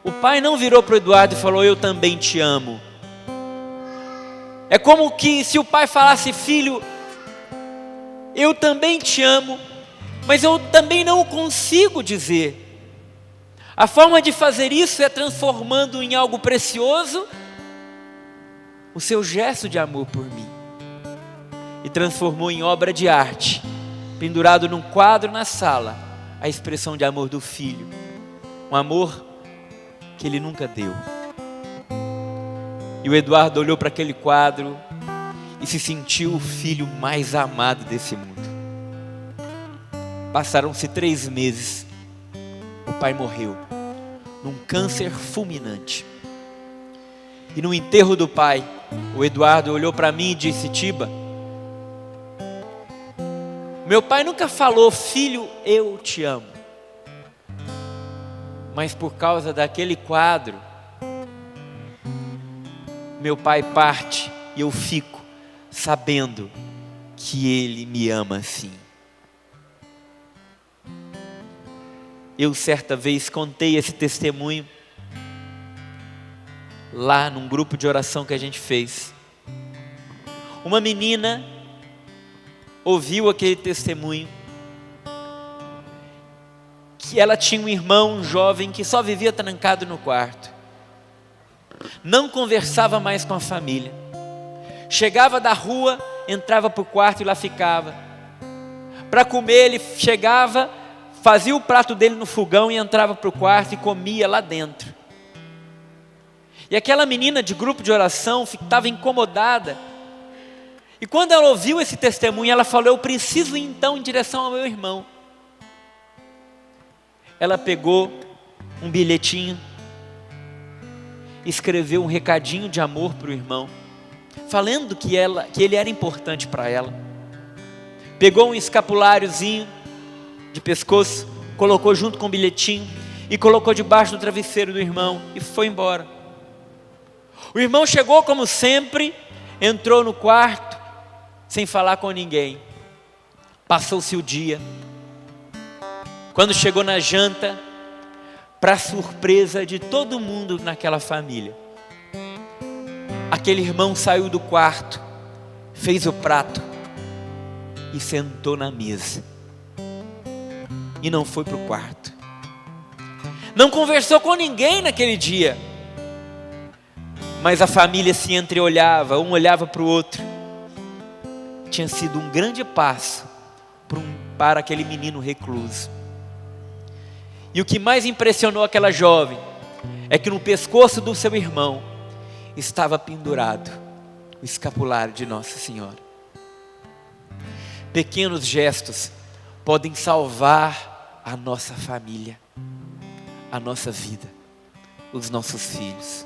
C: O pai não virou para o Eduardo e falou: eu também te amo. É como que se o pai falasse: filho, eu também te amo, mas eu também não consigo dizer. A forma de fazer isso é transformando em algo precioso o seu gesto de amor por mim. E transformou em obra de arte, pendurado num quadro na sala, a expressão de amor do filho. Um amor que ele nunca deu. E o Eduardo olhou para aquele quadro e se sentiu o filho mais amado desse mundo. Passaram-se 3 meses. O pai morreu num câncer fulminante. E no enterro do pai, o Eduardo olhou para mim e disse: Tiba, meu pai nunca falou: filho, eu te amo. Mas por causa daquele quadro, meu pai parte e eu fico sabendo que ele me ama assim. Eu certa vez contei esse testemunho lá num grupo de oração que a gente fez. Uma menina ouviu aquele testemunho, que ela tinha um irmão jovem que só vivia trancado no quarto, não conversava mais com a família, chegava da rua, entrava para o quarto e lá ficava. Para comer ele chegava, fazia o prato dele no fogão e entrava para o quarto e comia lá dentro. E aquela menina de grupo de oração estava incomodada. E quando ela ouviu esse testemunho, ela falou: eu preciso ir então em direção ao meu irmão. Ela pegou um bilhetinho, escreveu um recadinho de amor para o irmão, falando que ele era importante para ela. Pegou um escapuláriozinho de pescoço, colocou junto com o bilhetinho e colocou debaixo do travesseiro do irmão e foi embora. O irmão chegou como sempre, entrou no quarto sem falar com ninguém. Passou-se o dia. Quando chegou na janta, para surpresa de todo mundo naquela família, aquele irmão saiu do quarto, fez o prato e sentou na mesa. E não foi para o quarto. Não conversou com ninguém naquele dia. Mas a família se entreolhava, um olhava para o outro. Tinha sido um grande passo para aquele menino recluso. E o que mais impressionou aquela jovem é que no pescoço do seu irmão estava pendurado o escapulário de Nossa Senhora. Pequenos gestos podem salvar a nossa família, a nossa vida, os nossos filhos.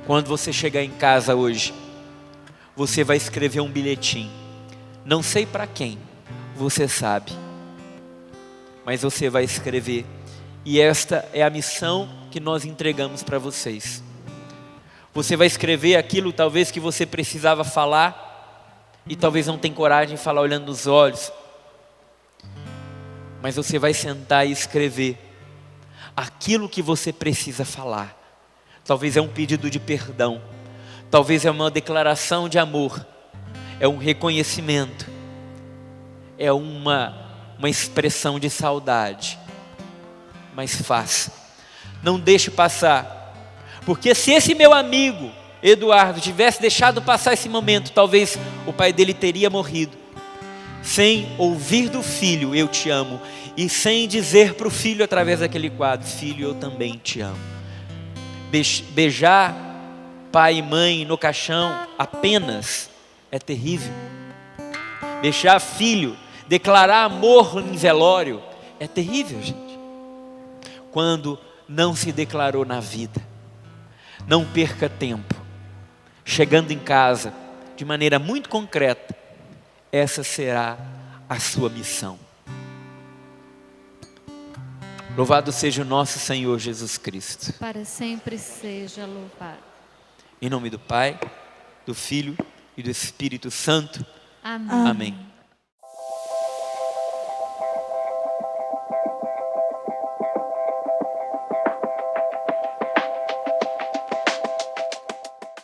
C: Quando você chegar em casa hoje, você vai escrever um bilhetinho. Não sei para quem, você sabe. Mas você vai escrever. E esta é a missão que nós entregamos para vocês. Você vai escrever aquilo talvez que você precisava falar e talvez não tenha coragem de falar olhando nos olhos. Mas você vai sentar e escrever aquilo que você precisa falar. Talvez é um pedido de perdão. Talvez é uma declaração de amor. É um reconhecimento. É uma expressão de saudade. Mas faça. Não deixe passar. Porque se esse meu amigo, Eduardo, tivesse deixado passar esse momento, talvez o pai dele teria morrido. Sem ouvir do filho, eu te amo. E sem dizer para o filho através daquele quadro, filho, eu também te amo. Beijar pai e mãe no caixão apenas é terrível. Beijar filho, declarar amor em velório é terrível, gente. Quando não se declarou na vida. Não perca tempo. Chegando em casa, de maneira muito concreta, essa será a sua missão. Louvado seja o nosso Senhor Jesus Cristo.
B: Para sempre seja louvado.
C: Em nome do Pai, do Filho e do Espírito Santo.
B: Amém.
C: Amém.